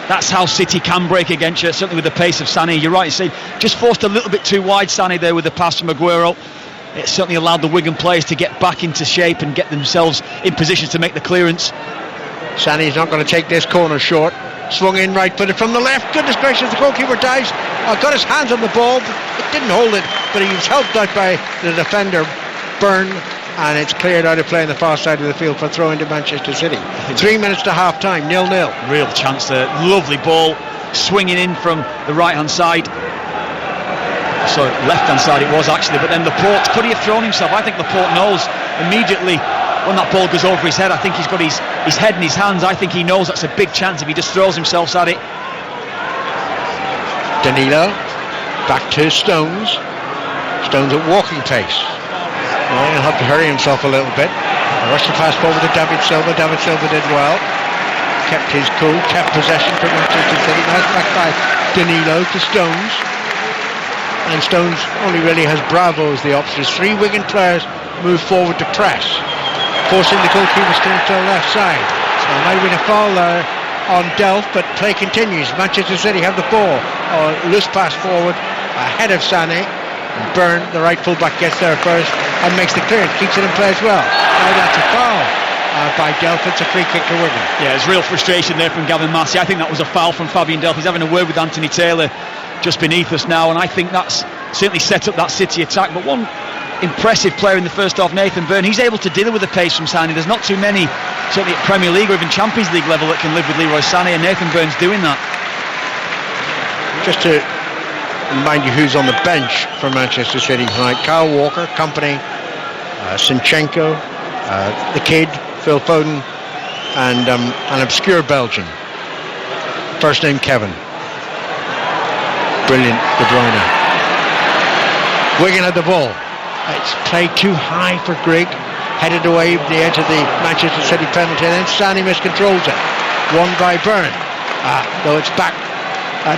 that's how City can break against you, certainly with the pace of Sané. You're right, you see, just forced a little bit too wide, Sané, there with the pass from Aguero. It certainly allowed the Wigan players to get back into shape and get themselves in position to make the clearance. Sané's not going to take this corner short. Swung in right-footed from the left. Goodness gracious, the goalkeeper dives. Got his hands on the ball. It didn't hold it, but he was helped out by the defender, Byrne, and it's cleared out of play on the far side of the field for throw into Manchester City. 3 minutes to half-time, 0-0. Real chance there. Lovely ball, swinging in from the right-hand side. Sorry, left-hand side it was actually, but then Laporte, could he have thrown himself? I think Laporte knows immediately when that ball goes over his head. I think he's got his head in his hands. I think he knows that's a big chance if he just throws himself at it. Danilo back to Stones. Stones at walking pace. Well, he'll have to hurry himself a little bit. Rush the pass forward to David Silva. David Silva did well. Kept his cool, kept possession for Manchester City. Nice back by Danilo to Stones. And Stones only really has Bravo as the options. 3 Wigan players move forward to press, forcing the goalkeeper still to the left side. So there might have been a foul there on Delph, but play continues. Manchester City have the ball. Loose pass forward ahead of Sané. Byrne, the right fullback, gets there first and makes the clearance, keeps it in play as well. Now that's a foul by Delph. It's a free kick to Wigan. Yeah, there's real frustration there from Gavin Massey. I think that was a foul from Fabian Delph. He's having a word with Anthony Taylor just beneath us now, and I think that's certainly set up that City attack. But one impressive player in the first half, Nathan Byrne, he's able to deal with the pace from Sané. There's not too many, certainly at Premier League or even Champions League level, that can live with Leroy Sané, and Nathan Byrne's doing that. Just to remind you who's on the bench for Manchester City tonight: Kyle Walker, Company, Sinchenko, the kid, Phil Foden, and an obscure Belgian, first name Kevin. Brilliant, De Bruyne. Wigan had the ball. It's played too high for Grigg, headed away the edge of the Manchester City penalty, and then Sané miscontrols it. Won by Byrne, though it's back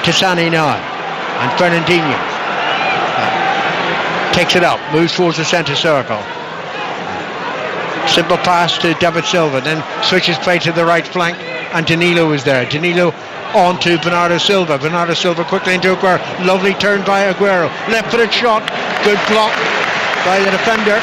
to Sané now. And Fernandinho takes it up, moves towards the centre circle. Simple pass to David Silva, then switches play to the right flank, and Danilo is there. Danilo on to Bernardo Silva. Bernardo Silva quickly into Aguero. Lovely turn by Aguero. Left-footed shot. Good block by the defender.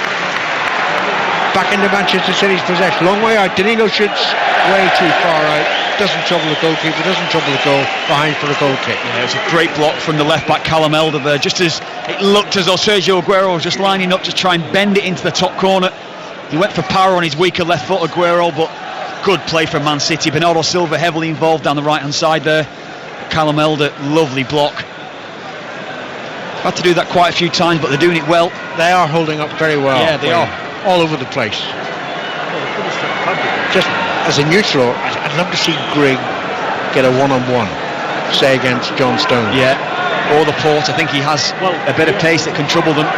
Back into Manchester City's possession. Long way out. Danilo shoots way too far out. Doesn't trouble the goalkeeper. Doesn't trouble the goal. Behind for a goal kick. Yeah, it was a great block from the left-back Callum Elder there. Just as it looked as though Sergio Aguero was just lining up to try and bend it into the top corner. He went for power on his weaker left foot, Aguero, but good play from Man City. Bernardo Silva heavily involved down the right-hand side there. Callum Elder, lovely block. Had to do that quite a few times, but they're doing it well. They are holding up very well. Yeah, they are. All over the place. Just as a neutral, I'd love to see Grigg get a one-on-one, say against John Stones. Yeah, or the Port. I think he has a bit of pace that can trouble them.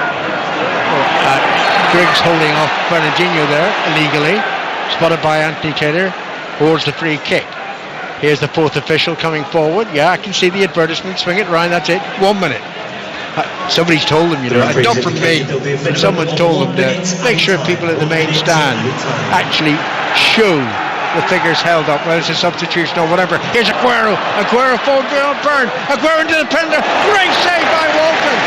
Grigg's holding off Fernandinho there illegally, spotted by Anthony Taylor, towards the free kick. Here's the fourth official coming forward. Yeah, I can see the advertisement. Swing it, Ryan. That's it. 1 minute. Somebody's told them, not from me, but someone's told them to make sure people at the main stand actually show the figures held up, whether it's a substitution or whatever. Here's Aguero. Aguero forward beyond Byrne. Aguero into the penalty. Great save by Walton.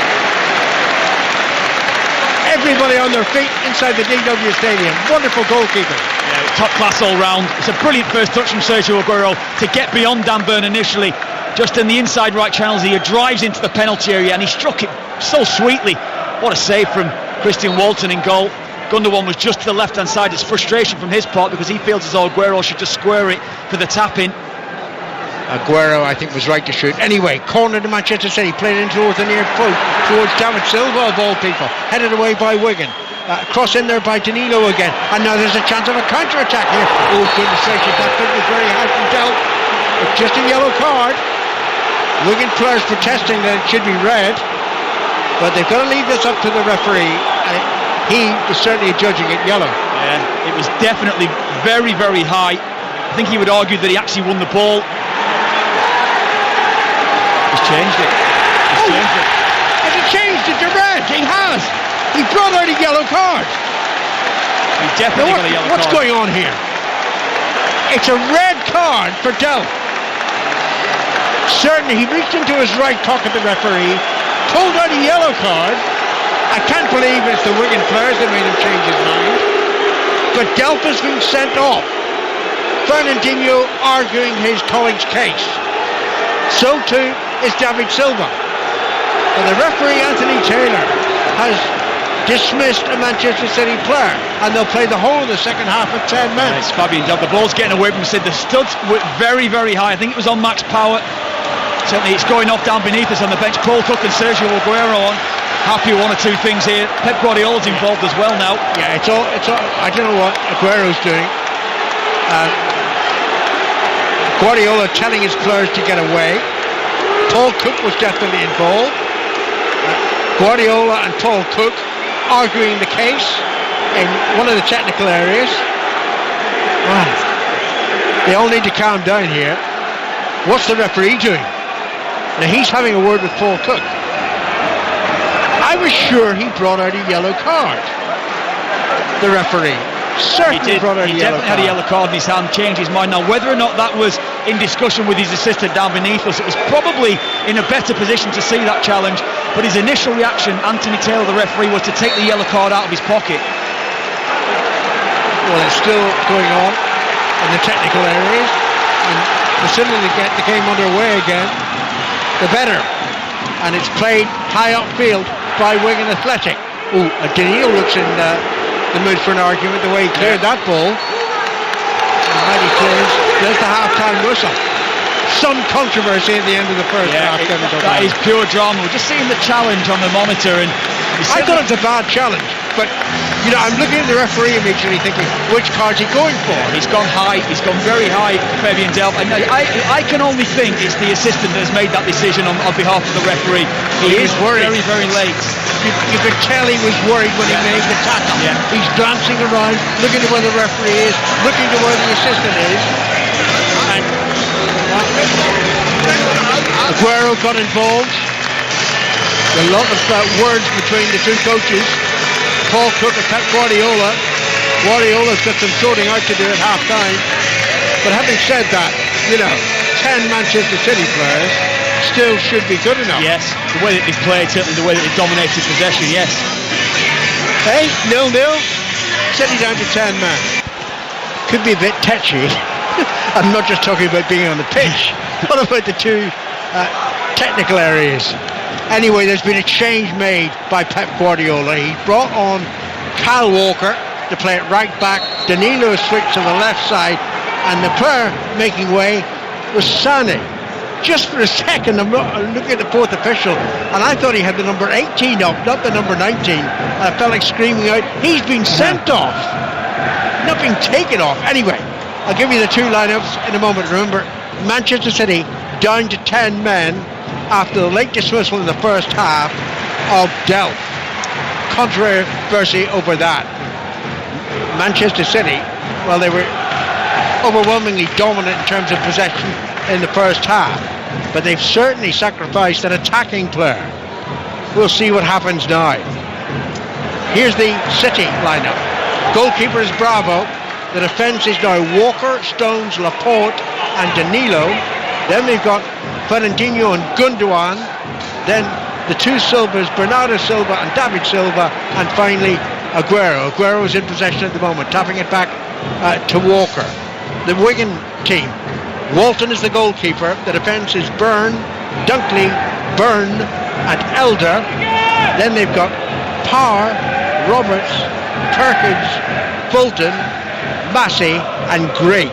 Everybody on their feet inside the DW Stadium. Wonderful goalkeeper. Yeah, top class all round. It's a brilliant first touch from Sergio Aguero to get beyond Dan Byrne initially. Just in the inside right channels, he drives into the penalty area and he struck it so sweetly. What a save from Christian Walton in goal. Gundogan was just to the left hand side. It's frustration from his part because he feels as though Aguero should just square it for the tap in. Aguero, I think, was right to shoot. Anyway, corner to Manchester City, played in towards the near post, towards David Silva of all people, headed away by Wigan. Cross in there by Danilo again, and now there's a chance of a counter-attack here. Oh goodness gracious, that bit was very hard from Delph. It's just a yellow card. Wigan players protesting that it should be red, but they've got to leave this up to the referee, and he was certainly judging it yellow. Yeah, it was definitely very, very high. I think he would argue that he actually won the ball. He's changed it. Has he changed it to red? He has. He brought out a yellow card. He definitely got a yellow card. What's going on here? It's a red card for Delph. Certainly, he reached into his right pocket, the referee, pulled out a yellow card. I can't believe it's the Wigan players that made him change his mind. But Delph has been sent off. Fernandinho arguing his colleague's case. So too is David Silva. And the referee, Anthony Taylor, has dismissed a Manchester City player, and they'll play the whole of the second half at 10 men. It's Fabian Delph. The ball's getting away from him. The studs were very, very high. I think it was on max power. Certainly it's going off down beneath us on the bench. Paul Cook and Sergio Aguero on. Happy with one or two things here. Pep Guardiola's involved as well now. Yeah, it's all. I don't know what Aguero's doing. Guardiola telling his players to get away. Paul Cook was definitely involved. Guardiola and Paul Cook arguing the case in one of the technical areas. Well, they all need to calm down here. What's the referee doing? Now he's having a word with Paul Cook. I was sure he brought out a yellow card. The referee certainly brought out a yellow card. He had a yellow card in his hand, changed his mind. Now whether or not that was in discussion with his assistant down beneath us, it was probably in a better position to see that challenge, but his initial reaction, Anthony Taylor, the referee, was to take the yellow card out of his pocket. Well, it's still going on in the technical areas, and the sooner they get the game underway again, the better. And it's played high upfield by Wigan Athletic. Oh, Danilo looks in the mood for an argument, the way he cleared that ball. And mighty clears. There's the half-time whistle. Some controversy at the end of the first half. That is pure drama. We're just seeing the challenge on the monitor, and I thought it was a bad challenge, but you know, I'm looking at the referee immediately thinking, which card's he going for? He's gone high, he's gone very high, Fabian Delph. And I can only think it's the assistant that has made that decision on behalf of the referee. He is worried. Very, very late. You could tell he was worried when he made the tackle. Yeah. He's glancing around, looking at where the referee is, looking at where the assistant is. And Aguero got involved. A lot of words between the two coaches. Paul Cook and Guardiola. Guardiola's got some sorting out to do at half-time. But having said that, you know, 10 Manchester City players still should be good enough. Yes, the way that they've played, certainly the way that they've dominated possession, yes. Hey, 0-0. City down to 10 men. Could be a bit tetchy. I'm not just talking about being on the pitch. What about the two technical areas? Anyway, there's been a change made by Pep Guardiola. He brought on Kyle Walker to play it right back. Danilo switched to the left side, and the player making way was Sané. Just for a second, I'm looking at the fourth official, and I thought he had the number 18 up, not the number 19. I felt like screaming out, he's been sent off, not being taken off. Anyway, I'll give you the two lineups in a moment. Remember, Manchester City down to 10 men after the late dismissal in the first half of Delph. Controversy over that. Manchester City, well, they were overwhelmingly dominant in terms of possession in the first half, but they've certainly sacrificed an attacking player. We'll see what happens now. Here's the City lineup. Goalkeeper is Bravo. The defence is now Walker, Stones, Laporte and Danilo. Then we've got Fernandinho and Gundogan. Then the two Silvas, Bernardo Silva and David Silva. And finally Aguero. Aguero is in possession at the moment, tapping it back to Walker. The Wigan team. Walton is the goalkeeper. The defence is Byrne, Dunkley, Byrne and Elder. Then they've got Power, Roberts, Perkins, Fulton, Massey and Grigg.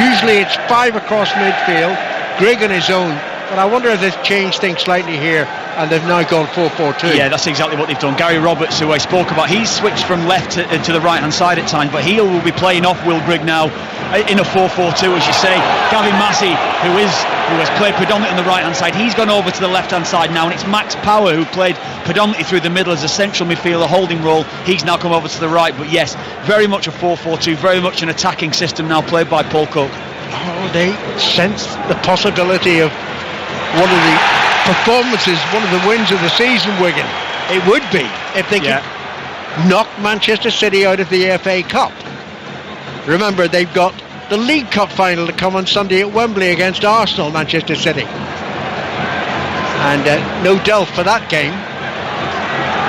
Usually it's 5 across midfield. Grigg on his own. But I wonder if they've changed things slightly here and they've now gone 4-4-2. Yeah, that's exactly what they've done. Gary Roberts, who I spoke about, he's switched from left to the right-hand side at times, but he will be playing off Will Grigg now in a 4-4-2, as you say. Gavin Massey, who has played predominantly on the right-hand side, he's gone over to the left-hand side now, and it's Max Power, who played predominantly through the middle as a central midfielder, holding role. He's now come over to the right, but yes, very much a 4-4-2, very much an attacking system now played by Paul Cook. Oh, they sense the possibility of one of the performances, one of the wins of the season, Wigan. It would be if they could knock Manchester City out of the FA Cup. Remember, they've got the League Cup final to come on Sunday at Wembley against Arsenal, Manchester City. And no Delph for that game.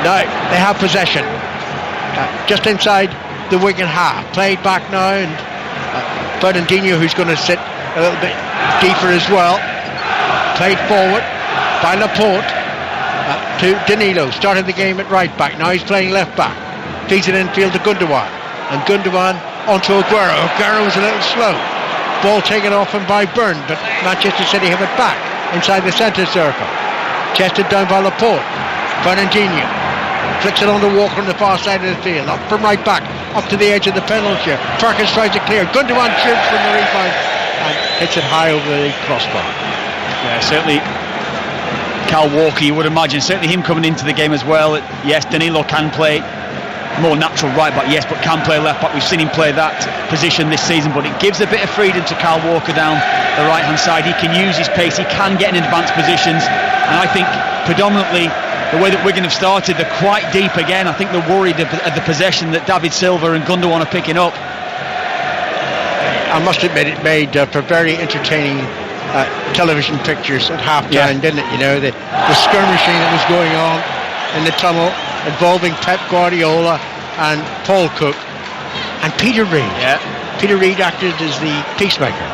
Now, they have possession. Just inside the Wigan half. Played back now, and Fernandinho, who's going to sit a little bit deeper as well. Played forward by Laporte to Danilo. Started the game at right back. Now he's playing left back. Feeds it infield to Gundogan. And Gundogan onto Aguero. Aguero was a little slow. Ball taken off him by Byrne, but Manchester City have it back inside the centre circle. Chested down by Laporte. Fernandinho flicks it on to Walker on the far side of the field. Up from right back, up to the edge of the penalty. Perkins tries to clear. Gundogan shoots from the rebound and hits it high over the crossbar. Yeah, certainly Kyle Walker, you would imagine, certainly him coming into the game as well. Yes, Danilo can play more natural right back, yes, but can play left back. We've seen him play that position this season, but it gives a bit of freedom to Kyle Walker down the right hand side. He can use his pace, he can get in advanced positions, and I think predominantly the way that Wigan have started, they're quite deep again. I think they're worried of the possession that David Silva and Gundogan are picking up. I must admit, it made for very entertaining television pictures at half-time, didn't it? You know, the skirmishing that was going on in the tunnel involving Pep Guardiola and Paul Cook and Peter Reid. Yeah. Peter Reid acted as the peacemaker.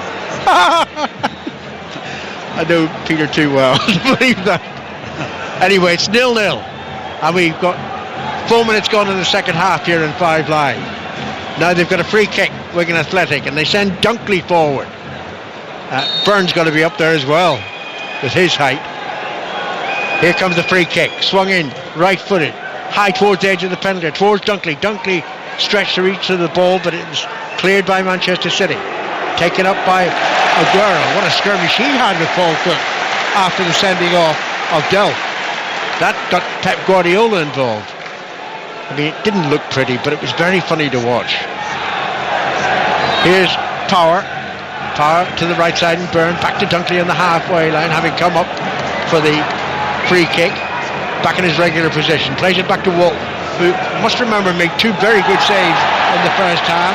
I know Peter too well to believe that. Anyway, it's 0-0, and we've got 4 minutes gone in the second half here in 5 Live. Now they've got a free kick, Wigan Athletic, and they send Dunkley forward. Burns got to be up there as well with his height. Here comes the free kick, swung in, right-footed, high towards the edge of the penalty, towards Dunkley. Dunkley stretched to reach to the ball, but it was cleared by Manchester City. Taken up by Aguero. What a skirmish he had with Paul Cook after the sending off of Delph. That got Pep Guardiola involved. I mean, it didn't look pretty, but it was very funny to watch. Here's Power to the right side and Byrne, back to Dunkley on the halfway line, having come up for the free kick, back in his regular position, plays it back to Wolf, who must remember made 2 very good saves in the first half,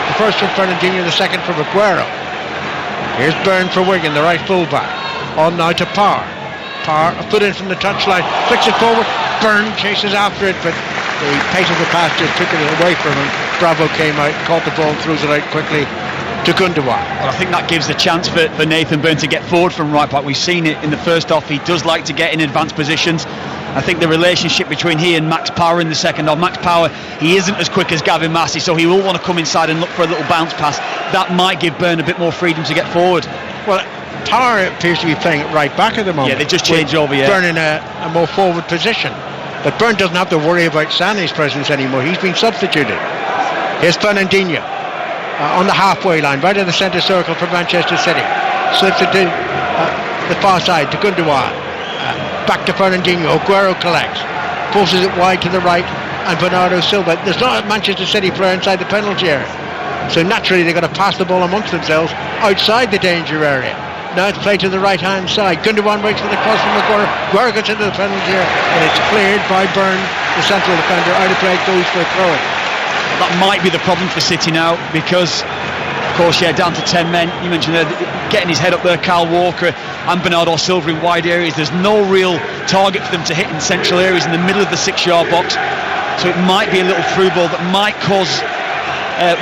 the first from Fernandinho, the second from Aguero. Here's Byrne for Wigan, the right fullback, on now to Power, a foot in from the touchline, flicks it forward, Byrne chases after it, but the pace of the pass just took it away from him. Bravo came out, caught the ball, throws it out quickly to Gundogan. Well, I think that gives the chance for Nathan Byrne to get forward from right back. We've seen it in the first half. He does like to get in advanced positions. I think the relationship between he and Max Power in the second half, Max Power, he isn't as quick as Gavin Massey, so he will want to come inside and look for a little bounce pass. That might give Byrne a bit more freedom to get forward. Well, Power appears to be playing at right back at the moment. Yeah, they just changed over, yeah. Byrne in a more forward position. But Byrne doesn't have to worry about Sané's presence anymore. He's been substituted. Here's Fernandinho on the halfway line, right in the centre circle for Manchester City. Slips it to the far side to Gundogan. Back to Fernandinho. Aguero collects. Forces it wide to the right. And Bernardo Silva. There's not a Manchester City player inside the penalty area. So naturally they've got to pass the ball amongst themselves outside the danger area. Now it's played to the right-hand side. Gundogan waits for the cross from Aguero. Aguero gets into the penalty area, and it's cleared by Byrne, the central defender. Out of play, goes for a throw-in. That might be the problem for City now, because, of course, down to 10 men. You mentioned there, getting his head up there, Kyle Walker and Bernardo Silva in wide areas. There's no real target for them to hit in central areas in the middle of the 6-yard box. So it might be a little through ball that might cause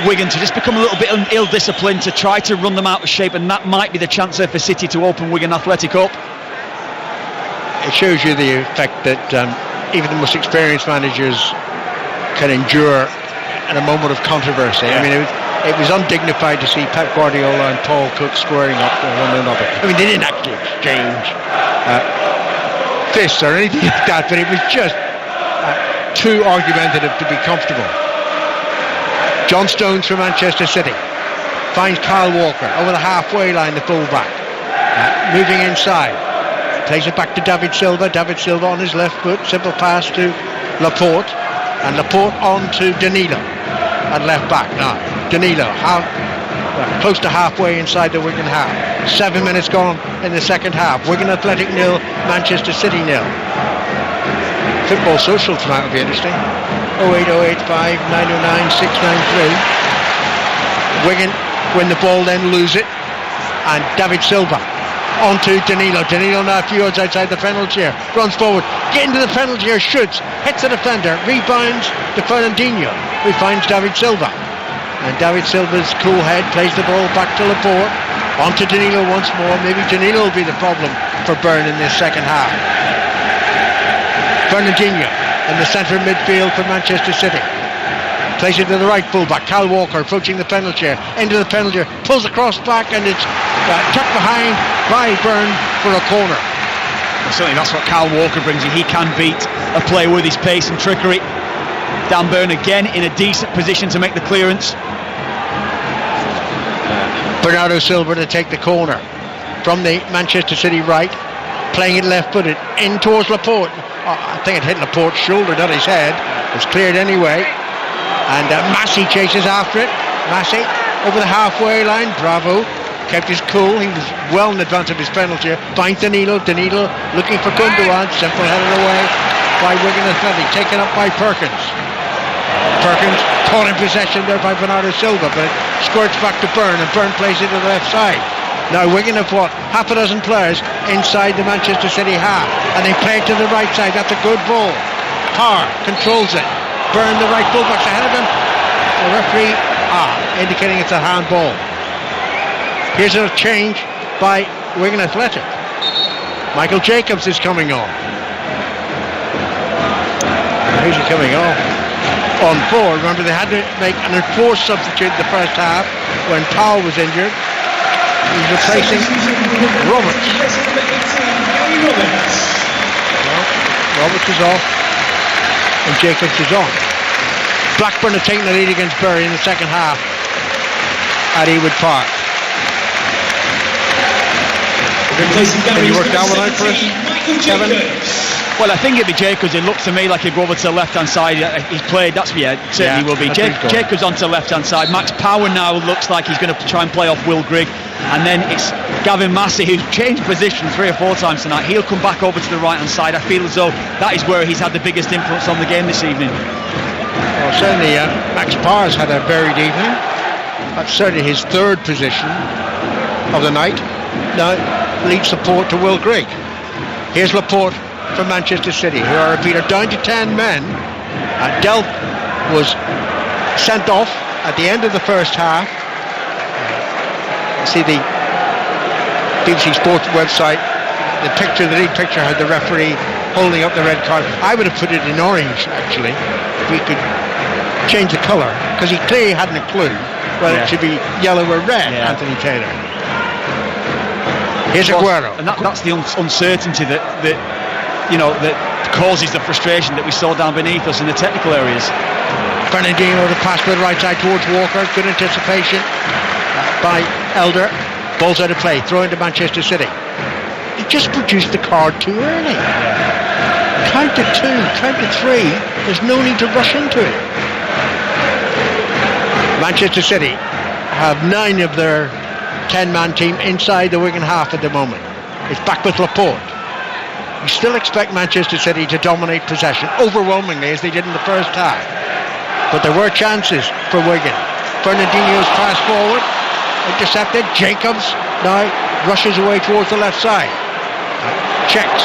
Wigan to just become a little bit ill-disciplined, to try to run them out of shape, and that might be the chance there for City to open Wigan Athletic up. It shows you the effect that even the most experienced managers can endure in a moment of controversy. I mean, it was undignified to see Pep Guardiola and Paul Cook squaring up with one another. I mean, they didn't actually exchange fists or anything like that, but it was just too argumentative to be comfortable. John Stones for Manchester City finds Kyle Walker over the halfway line, the fullback, moving inside, plays it back to David Silva. David Silva on his left foot, simple pass to Laporte, and Laporte on to Danilo at left back. Now Danilo close to halfway inside the Wigan half. 7 minutes gone in the second half. Wigan Athletic 0, Manchester City 0. Football Social tonight will be interesting. 08085 909 693. Wigan win the ball, then lose it, and David Silva on to Danilo. Danilo now a few yards outside the penalty area, runs forward, get into the penalty area, shoots, hits the defender, rebounds to Fernandinho, who finds David Silva, and David Silva's cool head plays the ball back to Laporte, on to Danilo once more. Maybe Danilo will be the problem for Byrne in this second half. Fernandinho in the centre midfield for Manchester City. Plays it to the right fullback. Kyle Walker approaching the penalty area, into the penalty area, pulls across back, and it's tucked behind by Byrne for a corner. Well, certainly that's what Kyle Walker brings you. He can beat a player with his pace and trickery. Dan Byrne again in a decent position to make the clearance. Bernardo Silva to take the corner from the Manchester City right. playing it left-footed, in towards Laporte. I think it hit Laporte's shoulder, not his head. It was cleared anyway. And Massey chases after it. Massey over the halfway line. Bravo. Kept his cool. He was well in advance of his penalty. Finds Danilo. Danilo looking for Gundogan. Simple headed away by Wigan Athletic. Taken up by Perkins. Perkins caught in possession there by Bernardo Silva, but it squirts back to Byrne, and Byrne plays it to the left side. Now Wigan have what? Half a dozen players inside the Manchester City half, and they play it to the right side. That's a good ball. Parr controls it. Byrne, the right fullback's ahead of him. The referee indicating it's a handball. Here's a change by Wigan Athletic. Michael Jacobs is coming on. Who's he coming on? On 4. Remember, they had to make an enforced substitute in the first half when Powell was injured. He's replacing Roberts. Well, Roberts is off and Jacobs is on. Blackburn are taking the lead against Bury in the second half at Ewood Park. Can you work that one out for us, Kevin? Well, I think it'd be Jacobs. It looks to me like he'd go over to the left-hand side. He's played, certainly will be. Jacobs onto the left-hand side. Max Power now looks like he's going to try and play off Will Grigg. And then it's Gavin Massey, who's changed position 3 or 4 times tonight. He'll come back over to the right-hand side. I feel as though that is where he's had the biggest influence on the game this evening. Well, certainly Max Power's had a varied evening. That's certainly his 3rd position of the night. Now, lead support to Will Grigg. Here's Laporte from Manchester City, who are down to 10 men. Delp was sent off at the end of the first half. See the BBC Sports website, the lead picture had the referee holding up the red card. I would have put it in orange, actually, if we could change the colour, because he clearly hadn't a clue whether it should be yellow or red. Anthony Taylor. Here's Aguero. And that's the uncertainty that causes the frustration that we saw down beneath us in the technical areas. Fernandinho the pass to the right side towards Walker. Good anticipation by Elder. Ball's out of play. Throw into Manchester City. He just produced the card too early. Count to 2, count to 3. There's no need to rush into it. Manchester City have 9 of their 10-man team inside the Wigan half at the moment. It's back with Laporte. You still expect Manchester City to dominate possession overwhelmingly as they did in the first half. But there were chances for Wigan. Fernandinho's pass forward, intercepted. Jacobs now rushes away towards the left side. Checks.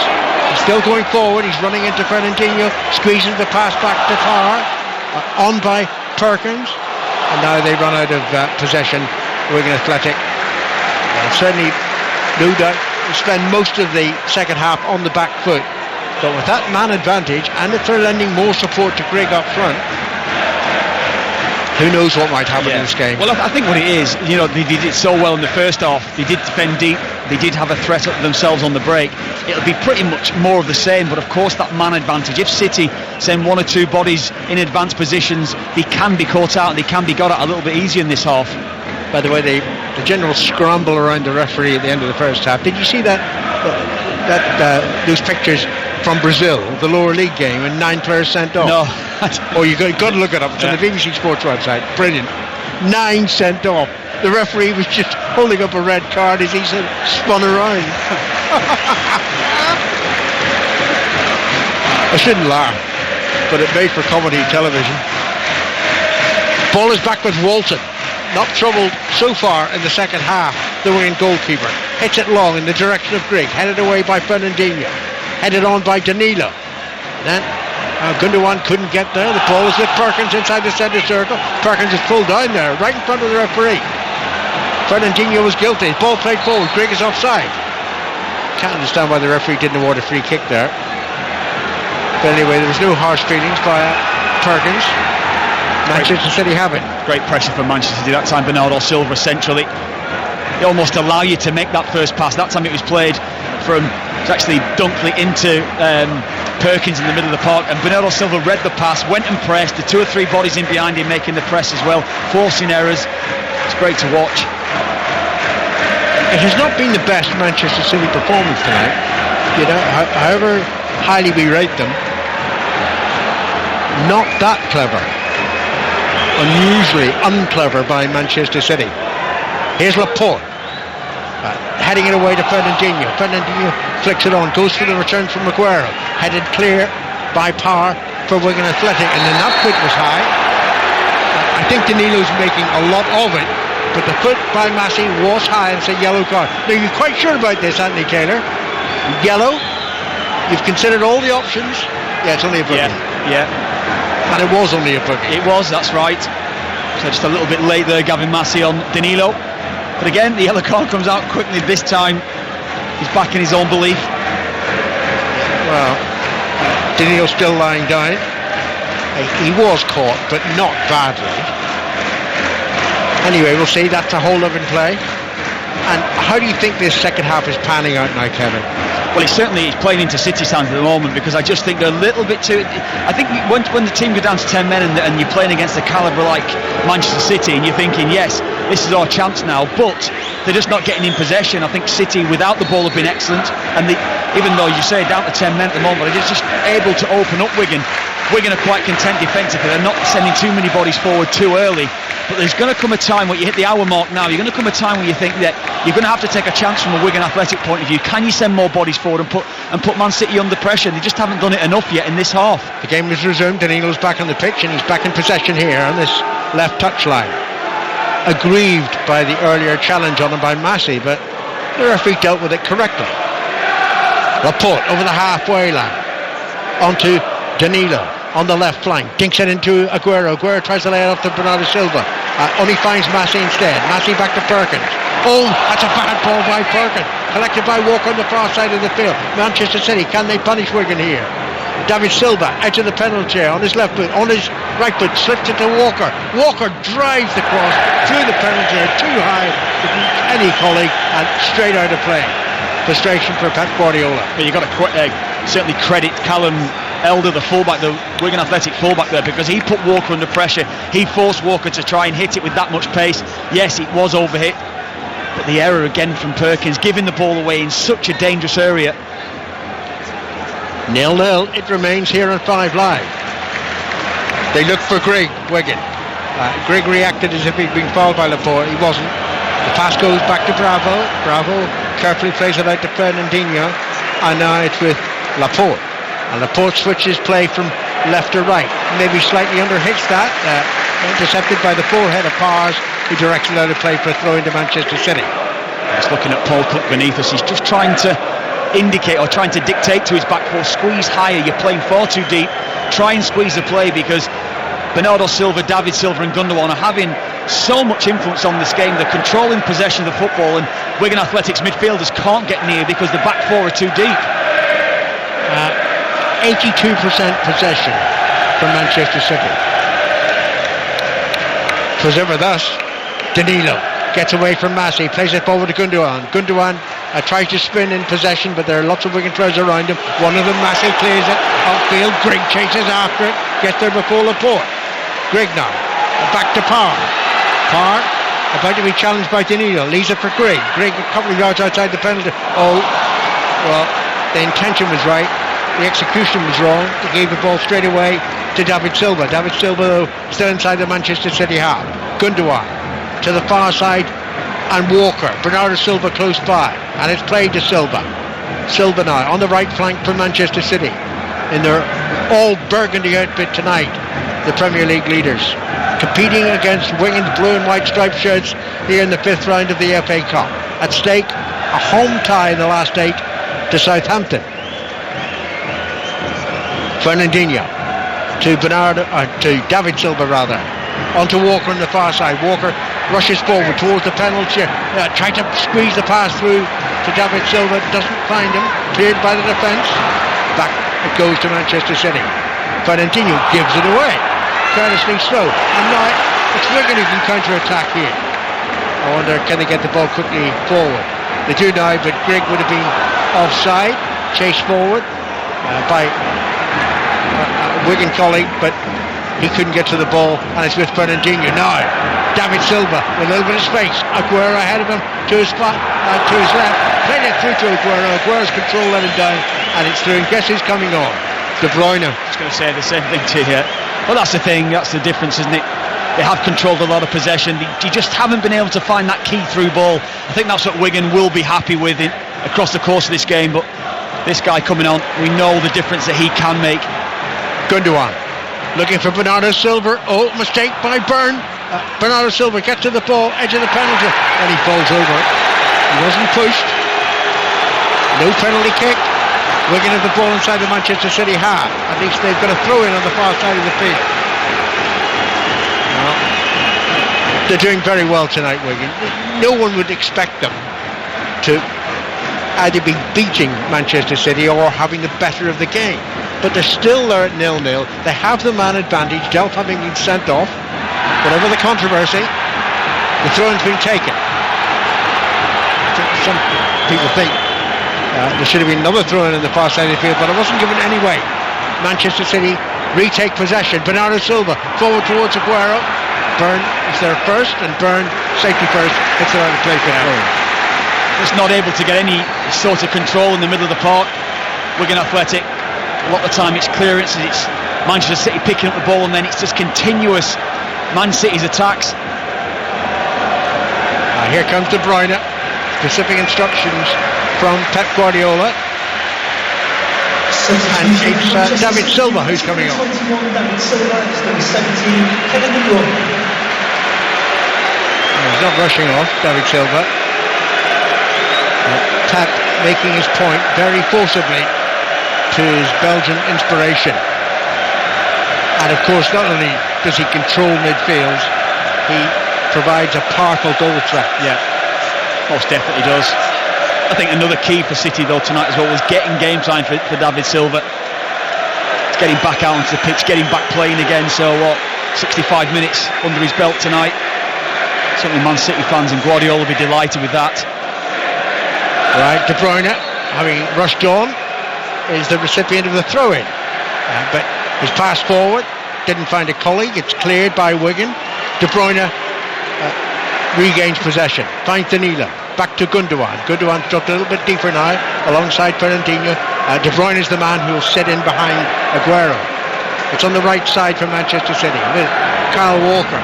He's still going forward. He's running into Fernandinho, squeezing the pass back to Parr. On by Perkins. And now they run out of possession, Wigan Athletic. Certainly, no doubt, spend most of the second half on the back foot. But with that man advantage, and if they're lending more support to Grigg up front, who knows what might happen in this game. Well, I think what it is, they did it so well in the first half. They did defend deep. They did have a threat up themselves on the break. It'll be pretty much more of the same, but of course that man advantage. If City send 1 or 2 bodies in advanced positions, they can be caught out and they can be got at a little bit easier in this half. By the way, the general scramble around the referee at the end of the first half. Did you see that those pictures from Brazil, the lower league game, and 9 players sent off? No. You've got to look it up. It's on the BBC Sports website. Brilliant. 9 sent off. The referee was just holding up a red card as he spun around. I shouldn't laugh, but it made for comedy television. Ball is back with Walton. Not troubled so far in the second half. The Wigan goalkeeper hits it long in the direction of Grigg, headed away by Fernandinho, headed on by Danilo. Then Gundogan couldn't get there. The ball is with Perkins inside the centre circle. Perkins is pulled down there, right in front of the referee. Fernandinho was guilty. Ball played forward. Grigg is offside. Can't understand why the referee didn't award a free kick there. But anyway, there was no harsh feelings by Perkins. Manchester City have it. Great pressure from Manchester City that time. Bernardo Silva centrally. They almost allow you to make that first pass. That time it was played from actually Dunkley into Perkins in the middle of the park, and Bernardo Silva read the pass, went and pressed. The 2 or 3 bodies in behind him making the press as well, forcing errors. It's great to watch. It has not been the best Manchester City performance tonight. you know, however highly we rate them, not that clever. Unusually unclever by Manchester City. Here's Laporte. Heading it away to Fernandinho. Fernandinho flicks it on, goes for the return from Aguero. Headed clear by Power for Wigan Athletic, and then that foot was high. I think Danilo's making a lot of it, but the foot by Massey was high, and it's a yellow card. Now, you're quite sure about this, Anthony Taylor? Yellow? You've considered all the options? Yeah, it's only a boogie. Yeah. And it was only a boogie. It was, that's right. So just a little bit late there, Gavin Massey on Danilo. But again, the yellow card comes out quickly this time. He's back in his own belief. Well, Danilo's still lying down. He was caught, but not badly. Anyway, we'll see. That's a hold up in play. And how do you think this second half is panning out now, Kevin? Well, he's playing into City's hands at the moment, because I just think they're a little bit too... I think when the team go down to 10 men and you're playing against a calibre like Manchester City, and you're thinking, yes, this is our chance now, but they're just not getting in possession. I think City, without the ball, have been excellent, and even though you say down to 10 men at the moment, they're just able to open up Wigan. Wigan are quite content defensively. They're not sending too many bodies forward too early. But there's going to come a time when you hit the hour mark now. You're going to come a time when you think that you're going to have to take a chance from a Wigan Athletic point of view. Can you send more bodies forward and put Man City under pressure? They just haven't done it enough yet in this half. The game is resumed. Danilo's back on the pitch, and he's back in possession here on this left touchline. Aggrieved by the earlier challenge on him by Massey, but the referee dealt with it correctly. Laporte over the halfway line onto Danilo on the left flank, dinks it into Aguero. Aguero tries to lay it off to Bernardo Silva. Only finds Massey instead. Massey back to Perkins. Oh, that's a bad ball by Perkins. Collected by Walker on the far side of the field. Manchester City, can they punish Wigan here? David Silva, edge of the penalty area, on his left foot, on his right foot, slips it to Walker. Walker drives the cross through the penalty area, too high to any colleague, and straight out of play. Frustration for Pep Guardiola. But you've got to certainly credit Callum Elder, the fullback, the Wigan Athletic fullback there, because he put Walker under pressure. He forced Walker to try and hit it with that much pace. Yes, it was overhit, but the error again from Perkins, giving the ball away in such a dangerous area. 0-0 it remains here on 5 Live. They look for Grigg, Wigan. Grigg reacted as if he'd been fouled by Laporte. He wasn't. The pass goes back to Bravo. Bravo carefully plays it out to Fernandinho, and now it's with Laporte. And Laporte switches play from left to right. Maybe slightly underhits that. Intercepted by the forehead of Powers, who directs it out of play for a throw into Manchester City. Just looking at Paul Cook beneath us. He's just trying to indicate or trying to dictate to his back four, squeeze higher. You're playing far too deep. Try and squeeze the play, because Bernardo Silva, David Silva and Gundogan are having so much influence on this game. They're controlling possession of the football, and Wigan Athletics midfielders can't get near because the back four are too deep. 82% possession from Manchester City. It was ever thus. Danilo gets away from Massey, plays it forward to Gundogan. Gundogan tries to spin in possession, but there are lots of Wigan players around him. One of them, Massey, clears it outfield. Grigg chases after it, gets there before Laporte. Grigg now, back to Parr. Parr about to be challenged by Danilo, leaves it for Grigg. Grigg a couple of yards outside the penalty. Oh, well, the intention was right. The execution was wrong. He gave the ball straight away to David Silva. David Silva, though, still inside the Manchester City half. Gundogan to the far side, and Walker. Bernardo Silva close by, and it's played to Silva. Silva now on the right flank for Manchester City in their all burgundy outfit tonight. The Premier League leaders competing against Wigan's blue and white striped shirts here in the 5th round of the FA Cup. At stake, a home tie in the last 8 to Southampton. Fernandinho to David Silva rather, onto Walker on the far side. Walker rushes forward towards the penalty, trying to squeeze the pass through to David Silva, doesn't find him, cleared by the defence. Back it goes to Manchester City. Fernandinho gives it away, carelessly slow, and now it's Wigan who can counter-attack here. I wonder, can they get the ball quickly forward? They do now, but Grigg would have been offside, chased forward by Wigan colleague, but he couldn't get to the ball, and it's with Fernandinho now. David Silva with a little bit of space. Aguero ahead of him to his spot, to his left, played it through to Aguero. Aguero's control let him down, and it's through. And guess who's coming on? De Bruyne. I was going to say the same thing to you. Well, that's the thing. That's the difference, isn't it? They have controlled a lot of possession. They just haven't been able to find that key through ball. I think that's what Wigan will be happy with across the course of this game. But this guy coming on, we know the difference that he can make. Gundogan looking for Bernardo Silva. Oh, mistake by Byrne. Bernardo Silva gets to the ball, edge of the penalty, and he falls over. He wasn't pushed. No penalty kick. Wigan have the ball inside the Manchester City half. At least they've got a throw in on the far side of the field. They're doing very well tonight, Wigan. No one would expect them to either be beating Manchester City or having the better of the game. But they're still there at 0-0. They have the man advantage, Delph having been sent off. Whatever the controversy, the throw-in's been taken. Some people think there should have been another throw-in on the far side of the field, but it wasn't given anyway. Manchester City retake possession. Bernardo Silva forward towards Aguero. Byrne is there first, and Byrne, safety first, hits it out of play for Byrne. Just not able to get any sort of control in the middle of the park. Wigan Athletic, a lot of the time it's clearances, it's Manchester City picking up the ball, and then it's just continuous Man City's attacks. Here comes De Bruyne. Specific instructions from Pep Guardiola. And it's David Silva who's coming on. He's not rushing off, David Silva. Pep making his point very forcibly to his Belgian inspiration. And of course, not only does he control midfield, he provides a powerful goal threat. Yeah, most definitely does. I think another key for City though tonight as well was getting game time for David Silva. It's getting back out onto the pitch, getting back playing again. So 65 minutes under his belt tonight. Certainly Man City fans and Guardiola will be delighted with that. Right, De Bruyne, having rushed on, is the recipient of the throw-in. But his pass forward didn't find a colleague. It's cleared by Wigan. De Bruyne regains possession, finds Danilo, back to Gundogan. Gundogan dropped a little bit deeper now alongside Fernandinho. De Bruyne is the man who will sit in behind Aguero. It's on the right side for Manchester City with Kyle Walker,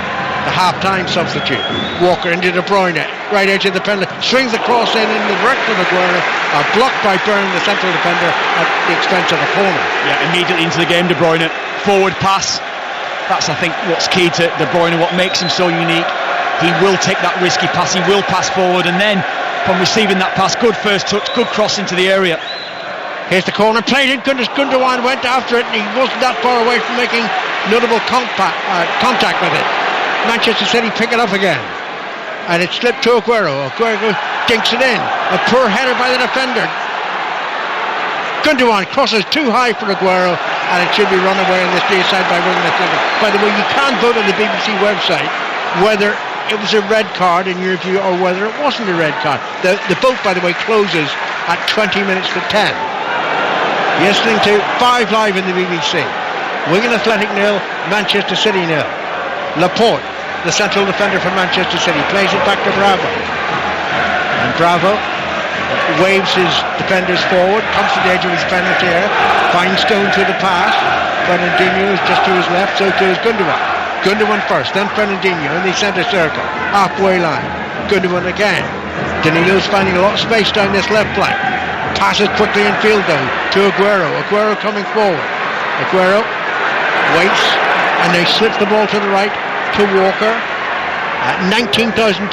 the half-time substitute. Walker into De Bruyne, right edge of the penalty, swings the cross in the direction of Aguero, blocked by Byrne, the central defender, at the expense of a corner. Yeah, immediately into the game, De Bruyne, forward pass. That's, I think, what's key to De Bruyne, what makes him so unique. He will take that risky pass, he will pass forward, and then from receiving that pass, good first touch, good cross into the area. Here's the corner, played it, Gundogan went after it, and he wasn't that far away from making notable contact with it. Manchester City pick it up again, and it slipped to Aguero. Aguero dinks it in, a poor header by the defender. Gundogan crosses too high for Aguero, and it should be run away on this day side by Wigan Athletic. By the way, you can vote on the BBC website whether it was a red card in your view or whether it wasn't a red card. The vote, by the way, closes at 20 minutes to 10. You're listening to 5 Live in the BBC. Wigan Athletic 0, Manchester City 0. Laporte, the central defender for Manchester City, plays it back to Bravo. And Bravo waves his defenders forward, comes to the edge of his penalty area, finds Stone through the pass. Fernandinho is just to his left, so too is Gundogan. Gundogan first, then Fernandinho in the centre circle, halfway line. Gundogan again. Danilo's finding a lot of space down this left flank. Passes quickly in field though to Aguero. Aguero coming forward. Aguero waits, and they slip the ball to the right to Walker. 19,242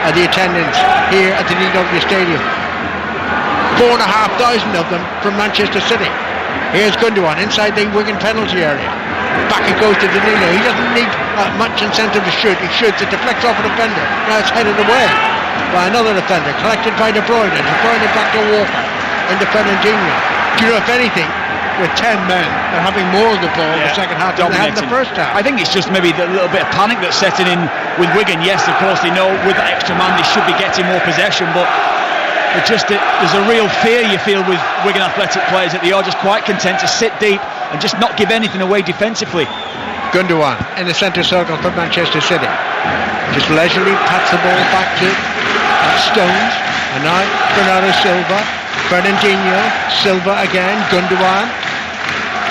are the attendance here at the DW Stadium. 4,500 of them from Manchester City. Here's Gundogan inside the Wigan penalty area. Back it goes to Danilo. He doesn't need much incentive to shoot. He shoots, it deflects off a defender. Now it's headed away by another defender, collected by De Bruyne. De Bruyne back to Walker into Fernandinho. Do you know, if anything, with 10 men, they're having more of the ball in the second half than they had in the first half. I think it's just maybe the little bit of panic that's setting in with Wigan. Yes, of course, they know with that extra man they should be getting more possession, but there's a real fear you feel with Wigan Athletic players that they are just quite content to sit deep and just not give anything away defensively. Gundogan in the centre circle for Manchester City. Just leisurely pats the ball back to Stones, and now Bernardo Silva, Fernandinho, Silva again, Gundogan.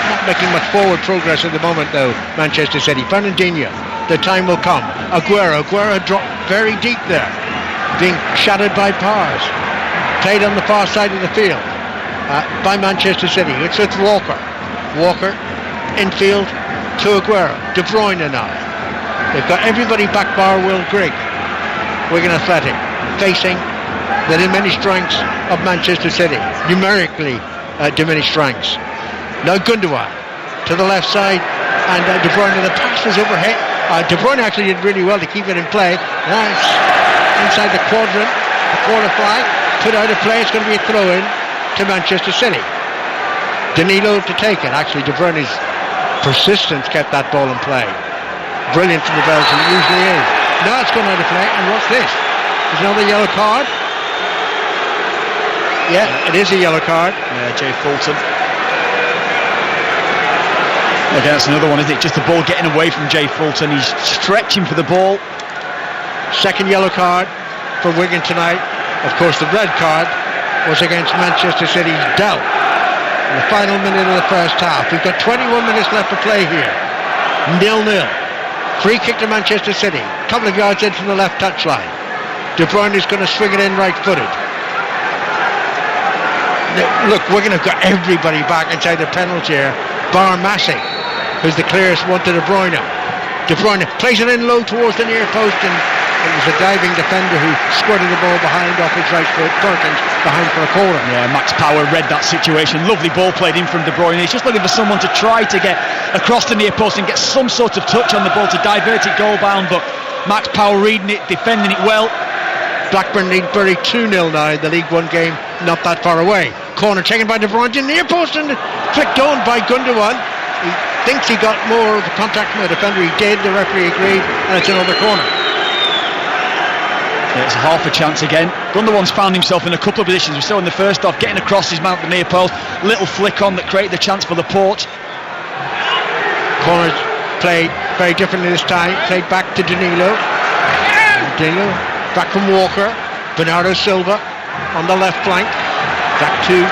Not making much forward progress at the moment though, Manchester City. Fernandinho, the time will come. Aguero dropped very deep there, being shadowed by Powers. Played on the far side of the field by Manchester City. It's with Walker. Walker, infield to Aguero. De Bruyne now. They've got everybody back bar Will Grigg. Wigan Athletic facing the diminished ranks of Manchester City. Numerically diminished ranks. Now Gundogan to the left side, and De Bruyne, the pass was overhit. De Bruyne actually did really well to keep it in play. Now it's inside the quadrant, the quarter flag, put out of play. It's going to be a throw-in to Manchester City. Danilo to take it. Actually, De Bruyne's persistence kept that ball in play. Brilliant from the Belgian, it usually is. Now it's gone out of play, and what's this? There's another yellow card. Yeah, it is a yellow card. Jay Fulton. Again, that's another one, isn't it? Just the ball getting away from Jay Fulton. He's stretching for the ball. Second yellow card for Wigan tonight. Of course, the red card was against Manchester City's Dell in the final minute of the first half. We've got 21 minutes left to play here. 0-0. Free kick to Manchester City. A couple of yards in from the left touchline. De Bruyne is going to swing it in right-footed. Look, Wigan have got everybody back inside the penalty area, bar Massey, who's the clearest one to De Bruyne. De Bruyne plays it in low towards the near post, and it was a diving defender who squirted the ball behind off his right foot. Perkins behind for a corner. Yeah, Max Power read that situation. Lovely ball played in from De Bruyne. He's just looking for someone to try to get across the near post and get some sort of touch on the ball to divert it goal bound, but Max Power reading it, defending it well. Blackburn lead Bury 2-0 now in the League One game, not that far away. Corner taken by De Bruyne to near post and flicked on by Gundogan. He thinks he got more of the contact from the defender. He did, the referee agreed, and it's another corner. Yeah, it's half a chance again. Gundogan's found himself in a couple of positions. We saw in the first half, getting across his mount the near post, little flick on that created the chance for the port. Corners played very differently this time, played back to Danilo. Danilo back from Walker. Bernardo Silva on the left flank. Back to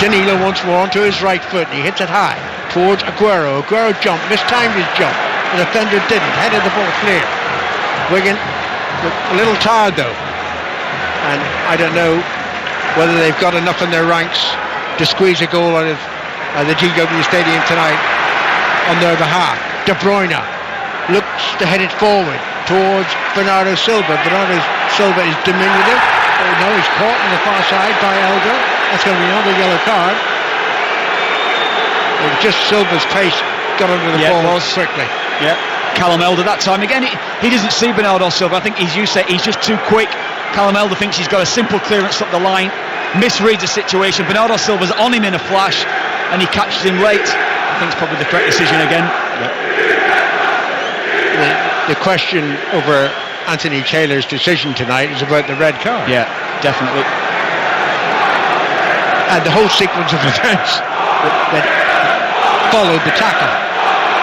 Danilo once more onto his right foot. He hits it high towards Aguero. Aguero jumped, mistimed his jump. The defender didn't. Headed the ball clear. Wigan a little tired though, and I don't know whether they've got enough in their ranks to squeeze a goal out of the GW Stadium tonight on their behalf. De Bruyne looks to head it forward towards Bernardo Silva. Bernardo Silva is diminutive. No, he's caught on the far side by Elder. That's going to be another yellow card. Just Silva's pace got under the ball quickly. Yeah, Callum Elder that time again. He doesn't see Bernardo Silva. I think, as you say, he's just too quick. Callum Elder thinks he's got a simple clearance up the line, misreads the situation. Bernardo Silva's on him in a flash, and he catches him late. I think it's probably the correct decision again. The question over Anthony Taylor's decision tonight is about the red card. Yeah, definitely. And the whole sequence of events that followed the tackle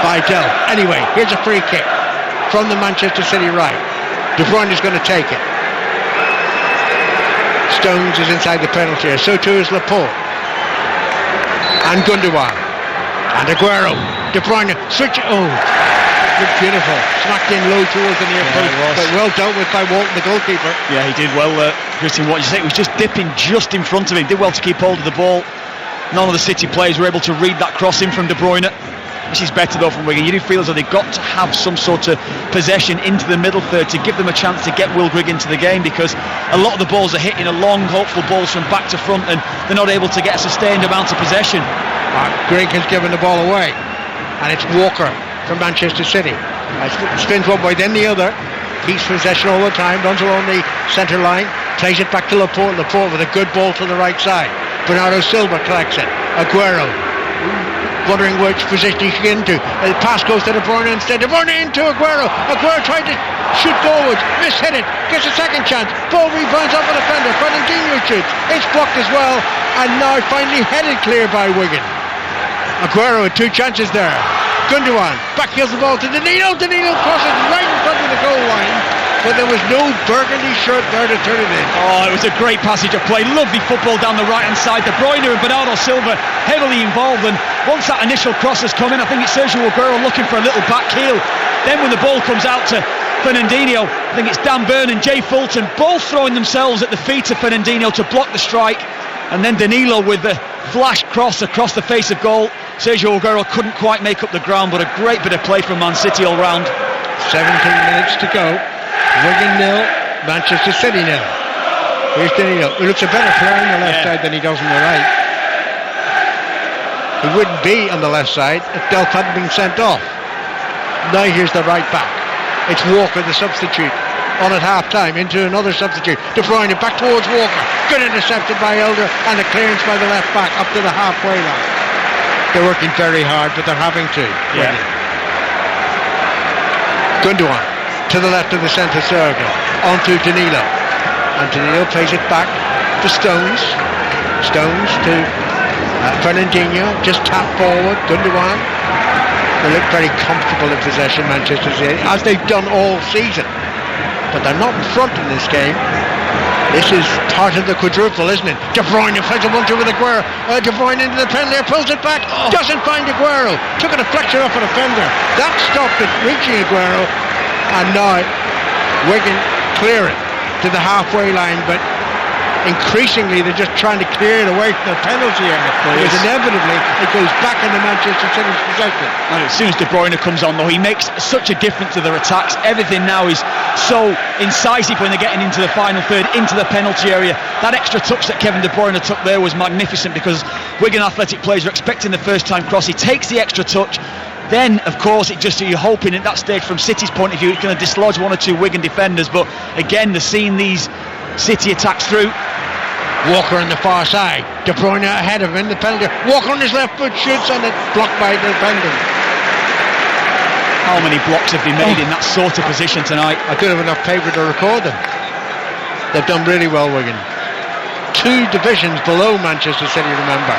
by Dell. Anyway, here's a free kick from the Manchester City right. De Bruyne is going to take it. Stones is inside the penalty area. So too is Laporte. And Gundogan. And Aguero. De Bruyne switch. Oh, beautiful. Smacked in low towards the near post, but well dealt with by Walton, the goalkeeper. Yeah, he did well. Christian, what did you say? It was just dipping just in front of him. Did well to keep hold of the ball. None of the City players were able to read that cross in from De Bruyne. This is better though from Wigan. You do feel as though they've got to have some sort of possession into the middle third to give them a chance to get Will Grigg into the game, because a lot of the balls are hitting a long, hopeful balls from back to front, and they're not able to get a sustained amount of possession. Grigg has given the ball away, and it's Walker from Manchester City. Spins one way, then the other. Keeps possession all the time, runs along the centre line, plays it back to Laporte. Laporte with a good ball to the right side. Bernardo Silva collects it. Aguero wondering which position he should get into. The pass goes to De Bruyne instead. De Bruyne into Aguero. Aguero tried to shoot forwards, mishit it, gets a second chance. Ball rebounds off a defender. Fernandinho shoots. It's blocked as well, and now finally headed clear by Wigan. Aguero had two chances there. Gundogan backheels the ball to Danilo. Danilo crosses right in front of the goal line, but there was no burgundy shirt there to turn it in. Oh, it was a great passage of play. Lovely football down the right-hand side. De Bruyne and Bernardo Silva heavily involved, and once that initial cross has come in, I think it's Sergio Aguero looking for a little back heel. Then when the ball comes out to Fernandinho, I think it's Dan Burn and Jay Fulton both throwing themselves at the feet of Fernandinho to block the strike, and then Danilo with the flash cross across the face of goal. Sergio Aguero couldn't quite make up the ground, but a great bit of play from Man City all round. 17 minutes to go. Wigan 0, Manchester City 0. Here's Danilo, who looks a better player on the left side than he does on the right. He wouldn't be on the left side if Delph hadn't been sent off. Now here's the right back. It's Walker, the substitute, on at half-time, into another substitute. De Bruyne back towards Walker. Good intercepted by Elder, and a clearance by the left back up to the halfway line. They're working very hard, but they're having to. Yeah. Gundogan to the left of the centre circle, on to Danilo, and Danilo plays it back to Stones. Stones to Fernandinho, just tap forward. Gundogan. They look very comfortable in possession, Manchester City, as they've done all season, but they're not in front in this game. This is part of the quadruple, isn't it? De Bruyne plays a 1-2 with Aguero. De Bruyne into the penalty, pulls it back, doesn't find Aguero. Took a deflection off a defender. That stopped it reaching Aguero, and now Wigan clear it to the halfway line, but increasingly they're just trying to clear it away from the penalty area, because inevitably it goes back into Manchester City's possession. And as soon as De Bruyne comes on, though, he makes such a difference to their attacks. Everything now is so incisive when they're getting into the final third, into the penalty area. That extra touch that Kevin De Bruyne took there was magnificent, because Wigan Athletic players are expecting the first time cross. He takes the extra touch. Then, of course, you're hoping at that stage, from City's point of view, it's going to dislodge one or two Wigan defenders. But again, they're seeing these City attacks through. Walker on the far side. De Bruyne ahead of him. The penalty. Walker on his left foot shoots, and it's blocked by the defender. How many blocks have been made in that sort of position tonight? I don't have enough paper to record them. They've done really well, Wigan. 2 divisions below Manchester City, remember.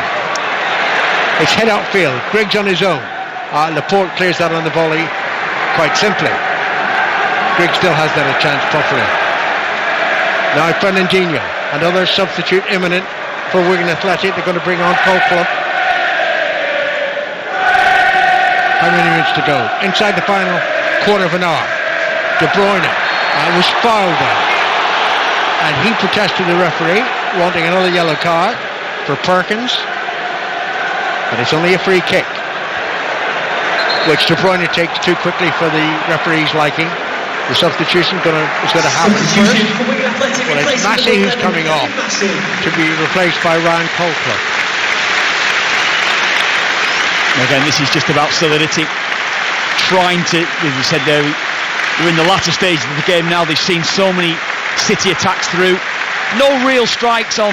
It's head outfield. Griggs on his own. Laporte clears that on the volley quite simply. Griggs still has that a chance properly. Now Fernandinho, another substitute imminent for Wigan Athletic. They're going to bring on Colclough. How many minutes to go? Inside the final quarter of an hour. De Bruyne was fouled there, and he protested the referee, wanting another yellow card for Perkins. But it's only a free kick, which De Bruyne takes too quickly for the referee's liking. The substitution is going to happen first. Well, it's Massey who's coming off to be replaced by Ryan Colclough. Again, this is just about solidity. Trying to, as you said there, we're in the latter stages of the game now. They've seen so many City attacks through. No real strikes on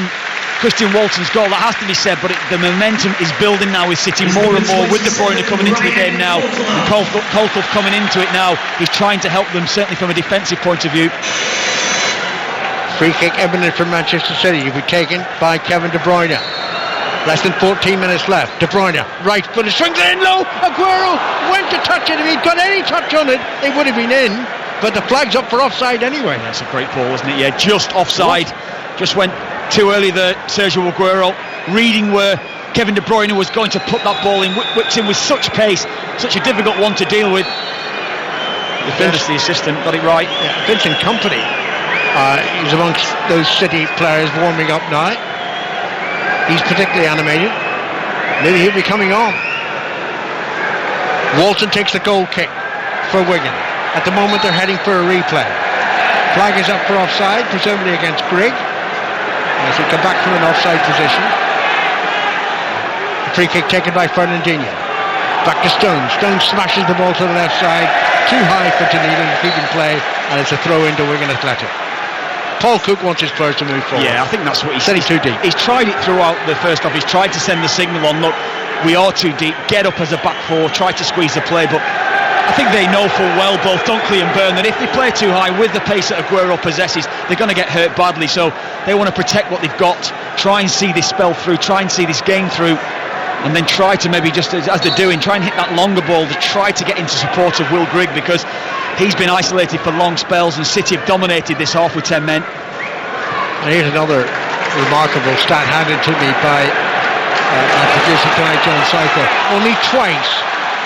Christian Walton's goal, that has to be said, but the momentum is building now with City more and more, with De Bruyne coming into the game now, and Colclough coming into it now. He's trying to help them, certainly from a defensive point of view. Free kick imminent from Manchester City, will be taken by Kevin De Bruyne. Less than 14 minutes left. De Bruyne, right foot, swings it in low. Aguero went to touch it. If he'd got any touch on it, it would have been in, but the flag's up for offside anyway. That's a great ball, isn't it? Yeah, just offside. Just went too early there, Sergio Aguero, reading where Kevin De Bruyne was going to put that ball in, whipped in with such pace, such a difficult one to deal with. The assistant got it right. Yeah, Vincent Kompany, he's amongst those City players warming up now. He's particularly animated. Maybe he'll be coming on. Walton takes the goal kick for Wigan. At the moment they're heading for a replay. Flag is up for offside, presumably against Grigg, as we come back from an offside position. The free kick taken by Fernandinho. Back to Stones. Stones smashes the ball to the left side. Too high for Danilo to keep in play, and it's a throw into Wigan Athletic. Paul Cook wants his players to move forward. Yeah, I think that's what he said. He's too deep. He's tried it throughout the first half. He's tried to send the signal on, look, we are too deep, get up as a back four, try to squeeze the play, but I think they know full well, both Dunkley and Byrne, that if they play too high with the pace that Aguero possesses, they're going to get hurt badly. So they want to protect what they've got, try and see this spell through, try and see this game through, and then try to maybe, just as they're doing, try and hit that longer ball to try to get into support of Will Grigg, because he's been isolated for long spells, and City have dominated this half with 10 men. And here's another remarkable stat handed to me by our producer tonight, John Cycle. Only twice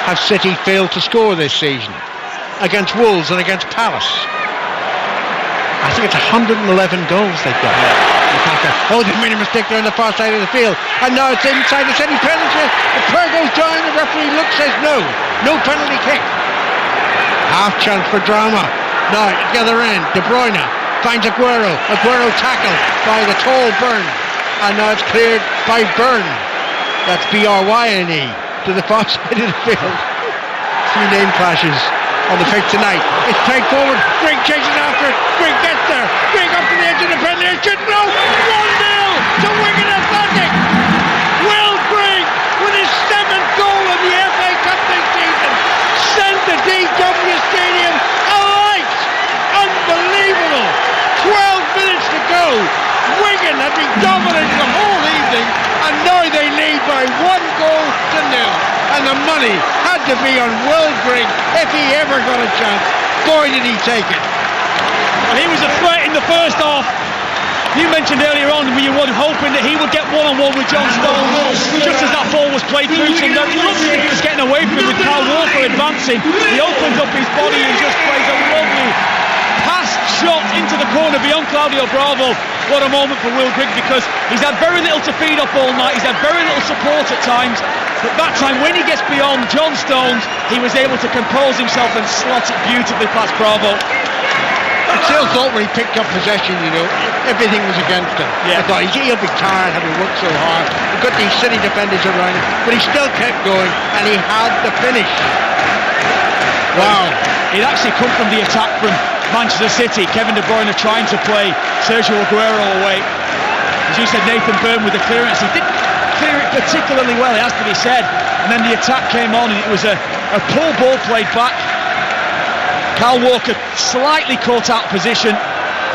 have City failed to score this season, against Wolves and against Palace. I think it's 111 goals they've got. Oh, they've made a mistake there on the far side of the field, and now it's inside the City penalty. The player goes down, the referee looks, says no penalty kick. Half chance for drama. Now at the other end, De Bruyne finds Aguero tackled by the tall Byrne, and now it's cleared by Byrne. That's Bryne to the far side of the field. Three name clashes on the pitch tonight. It's played forward. Grigg chases after it. Grigg gets there. Grigg up to the edge of the penalty area. Should no. 1-0 to Wigan Athletic. Will Grigg with his 7th goal of the FA Cup this season sent the DW Stadium alight. Unbelievable. 12 minutes to go. Wigan had been dominating the whole evening, and now they lead by 1-0. And the money had to be on Will Grigg if he ever got a chance. Boy, did he take it. Well, he was a threat in the first half. You mentioned earlier on we were hoping that he would get one-on-one with John Stones. Just as that ball was played through to him, he looks like he was getting away from him with Kyle Walker advancing. He opens up his body and just plays a lovely pass shot into the corner beyond Claudio Bravo. What a moment for Will Grigg, because he's had very little to feed up all night. He's had very little support at times. But that time, when he gets beyond John Stones, he was able to compose himself and slot it beautifully past Bravo. I still thought when he picked up possession, everything was against him. Yeah. I thought he'll be tired having worked so hard. We've got these City defenders around him, but he still kept going, and he had the finish. Wow. It actually come from the attack from Manchester City. Kevin De Bruyne trying to play Sergio Aguero away. As you said, Nathan Byrne with the clearance. He didn't clear it particularly well, it has to be said. And then the attack came on, and it was a pull ball played back. Kyle Walker slightly caught out position,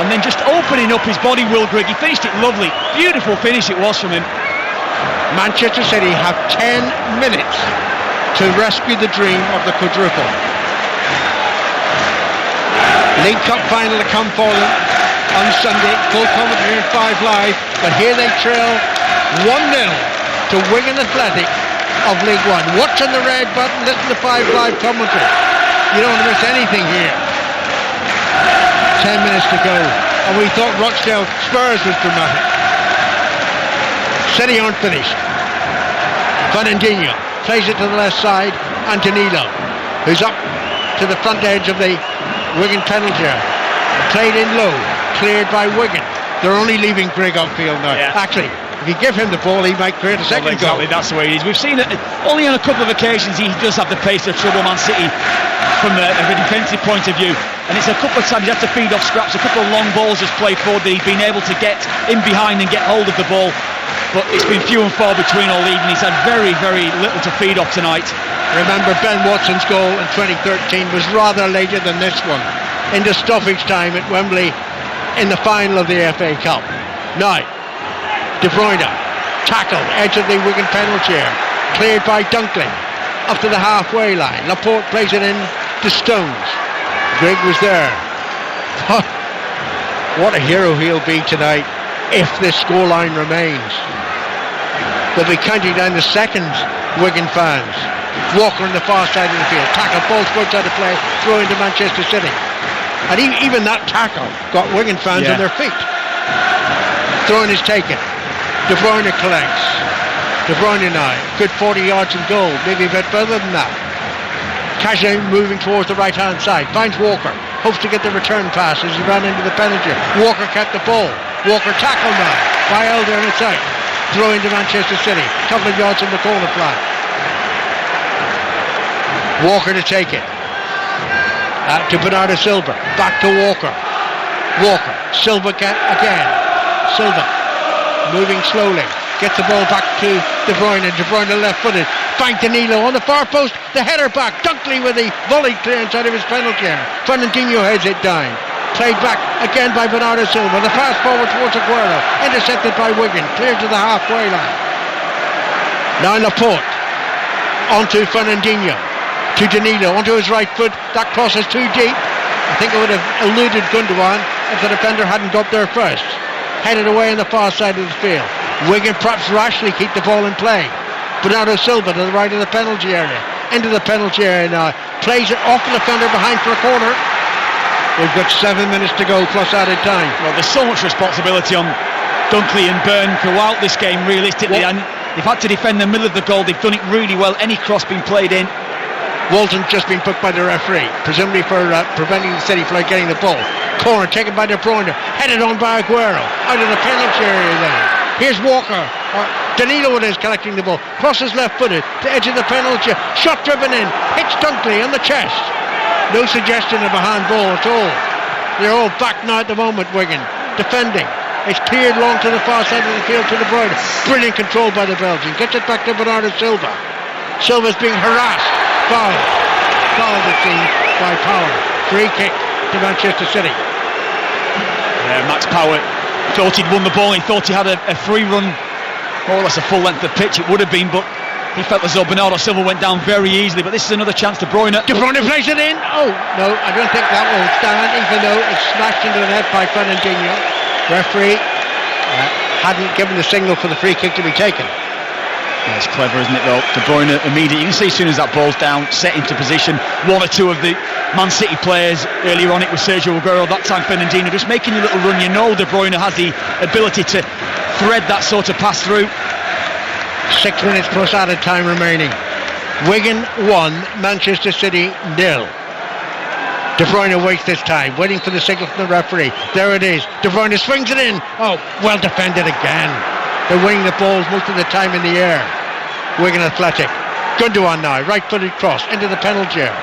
and then just opening up his body, Will Grigg. He finished it lovely. Beautiful finish it was from him. Manchester City have 10 minutes to rescue the dream of the quadruple. League Cup final to come for them on Sunday. Full commentary on 5 Live, but here they trail 1-0 to Wigan Athletic of League One. Watch on the red button, listen to 5 Live commentary. You don't want to miss anything here. 10 minutes to go, and we thought Rochdale Spurs was dramatic. City aren't finished. Fernandinho plays it to the left side, and Danilo, who's up to the front edge of the Wigan penalty area. Played in low, cleared by Wigan. They're only leaving Grigg upfield now. Yeah. Actually, if you give him the ball, he might create a second goal. Exactly, that's the way it is. We've seen it only on a couple of occasions. He does have the pace to trouble Man City from a defensive point of view, and it's a couple of times he's had to feed off scraps. A couple of long balls has played forward that he's been able to get in behind and get hold of the ball, but it's been few and far between all evening. He's had very, very little to feed off tonight. Remember, Ben Watson's goal in 2013 was rather later than this one, into stoppage time at Wembley in the final of the FA Cup. Now, De Bruyne tackled, edge of the Wigan penalty area, cleared by Dunkley up to the halfway line. Laporte plays it in to Stones. Grigg was there. What a hero he'll be tonight if this scoreline remains. They'll be counting down the seconds, Wigan fans. Walker on the far side of the field, tackle, ball spots out of play, throw into Manchester City. And even that tackle got Wigan fans on their feet. Throwing is taken. De Bruyne collects. De Bruyne now, good 40 yards from goal, maybe a bit further than that. Cashel moving towards the right hand side, finds Walker, hopes to get the return pass as he ran into the penalty. Walker kept the ball. Walker tackled now by Elder, and it's out. Throw into Manchester City, couple of yards from the corner flag. Walker to take it. To Bernardo Silva, back to Walker. Walker, Silva again. Silva moving slowly, gets the ball back to De Bruyne. De Bruyne left-footed, banked Danilo on the far post, the header back. Dunkley with the volley clearance out of his penalty area. Fernandinho heads it down. Played back again by Bernardo Silva. The pass forward towards Aguero, intercepted by Wigan, cleared to the halfway line. Now Laporte onto Fernandinho. To Danilo, onto his right foot, that cross is too deep, I think it would have eluded Gundogan if the defender hadn't got there first. Headed away on the far side of the field. Wigan perhaps rashly keep the ball in play. Bernardo Silva to the right of the penalty area. Into the penalty area now. Plays it off the defender behind for a corner. We've got 7 minutes to go plus added time. Well, there's so much responsibility on Dunkley and Byrne throughout this game, realistically. And they've had to defend the middle of the goal. They've done it really well. Any cross being played in. Walton's just been put by the referee, presumably for preventing the City from getting the ball. Corner taken by De Bruyne, headed on by Aguero, out of the penalty area then. Here's Walker, Danilo it is collecting the ball, crosses left-footed to edge of the penalty, shot driven in, hits Dunkley on the chest. No suggestion of a handball at all. They're all back now at the moment, Wigan, defending. It's cleared long to the far side of the field to De Bruyne. Brilliant control by the Belgian, gets it back to Bernardo Silva. Silva's being harassed. Foul it seems by Power. Free kick to Manchester City. Max Power thought he'd won the ball. He thought he had a free run, more or less a full length of pitch. It would have been, but he felt as though Bernardo Silva went down very easily. But this is another chance. De Bruyne plays it in. Oh no, I don't think that will stand, even though it's smashed into the net by Fernandinho. Referee hadn't given the signal for the free kick to be taken. Yeah, it's clever, isn't it, though? De Bruyne immediately, you can see as soon as that ball's down, set into position. One or two of the Man City players, earlier on it was Sergio Aguero, that time Fernandinho, just making a little run. You know De Bruyne has the ability to thread that sort of pass through. 6 minutes plus added time remaining. Wigan 1, Manchester City 0. De Bruyne waits this time, waiting for the signal from the referee. There it is. De Bruyne swings it in. Oh, well defended again. They're winning the balls most of the time in the air. Wigan Athletic. Gundogan now, right-footed cross into the penalty area.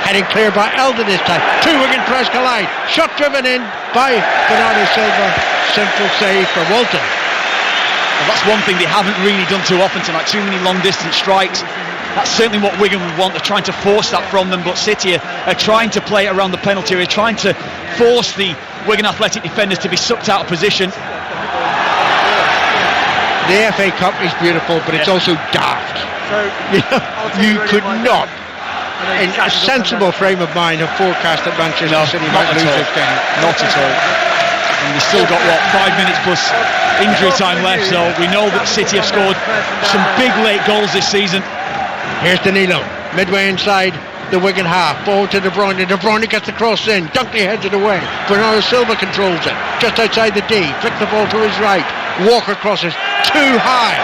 Heading clear by Elder this time. Two Wigan press collide. Shot driven in by Bernardo Silva. Simple save for Walton. Well, that's one thing they haven't really done too often tonight. Too many long-distance strikes. That's certainly what Wigan would want. They're trying to force that from them, but City are trying to play it around the penalty area, trying to force the Wigan Athletic defenders to be sucked out of position. The FA Cup is beautiful, but it's also daft. You could not, in a sensible frame of mind, have forecast that Manchester City might lose this game. Not at all. And they've still got, 5 minutes plus injury time left, so we know that City have scored some big late goals this season. Here's Danilo, midway inside the Wigan half, ball to De Bruyne. De Bruyne gets the cross in, Dunkley heads it away. Bernardo Silva controls it, just outside the D, flicks the ball to his right. Walker crosses too high.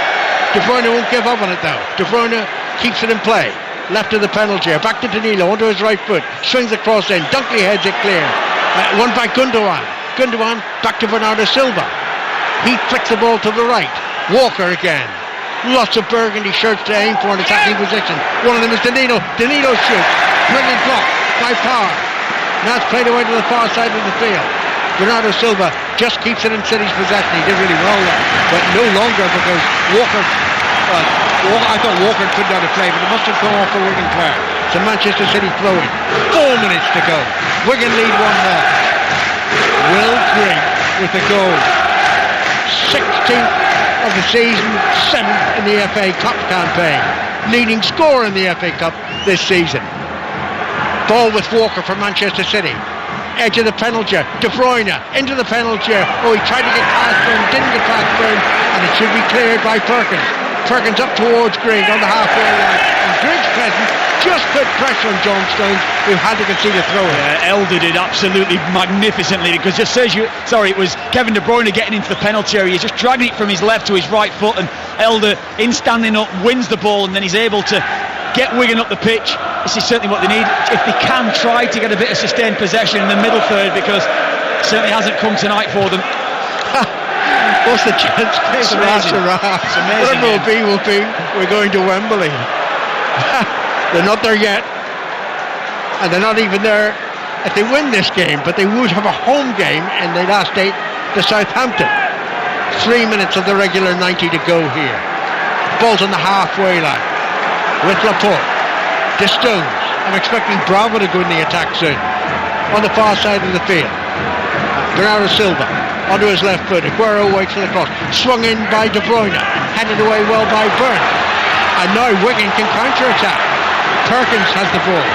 De Bruyne won't give up on it though. De Bruyne keeps it in play. Left of the penalty area, back to Danilo, onto his right foot. Swings the cross in, Dunkley heads it clear. One by Gundogan. Gundogan back to Bernardo Silva. He flicks the ball to the right. Walker again. Lots of burgundy shirts to aim for in attacking position. One of them is Danilo. Danilo shoots. Brilliant block by Power. Now it's played away to the far side of the field. Bernardo Silva just keeps it in City's possession. He did really well there, but no longer because Walker. I thought Walker couldn't have played, but it must have come off a Wigan player. So Manchester City throwing. 4 minutes to go. Wigan lead 1-0. Will Grigg with the goal. 16th of the season, 7th in the FA Cup campaign. Leading scorer in the FA Cup this season. Ball with Walker for Manchester City. Edge of the penalty, De Bruyne into the penalty. Oh, he tried to get past Byrne, didn't get past Byrne, and it should be cleared by Perkins. Perkins up towards Grigg on the halfway line, and Grigg's presence just put pressure on John Stones, who had to concede a throw. Elder did absolutely magnificently, because just says it was Kevin De Bruyne getting into the penalty area. He's just dragging it from his left to his right foot, and Elder, in standing up, wins the ball, and then he's able to get Wigan up the pitch. This is certainly what they need. If they can try to get a bit of sustained possession in the middle third, because it certainly hasn't come tonight for them. What's the chance? It's amazing. It's amazing. Whatever it will be. We're going to Wembley. They're not there yet, and they're not even there if they win this game, but they would have a home game in the last date to Southampton. 3 minutes of the regular 90 to go here. Ball's on the halfway line with Laporte. De Stones. I'm expecting Bravo to go in the attack soon. On the far side of the field. Bernardo Silva onto his left foot. Aguero waits for the cross. Swung in by De Bruyne. Headed away well by Byrne. And now Wigan can counter-attack. Perkins has the ball.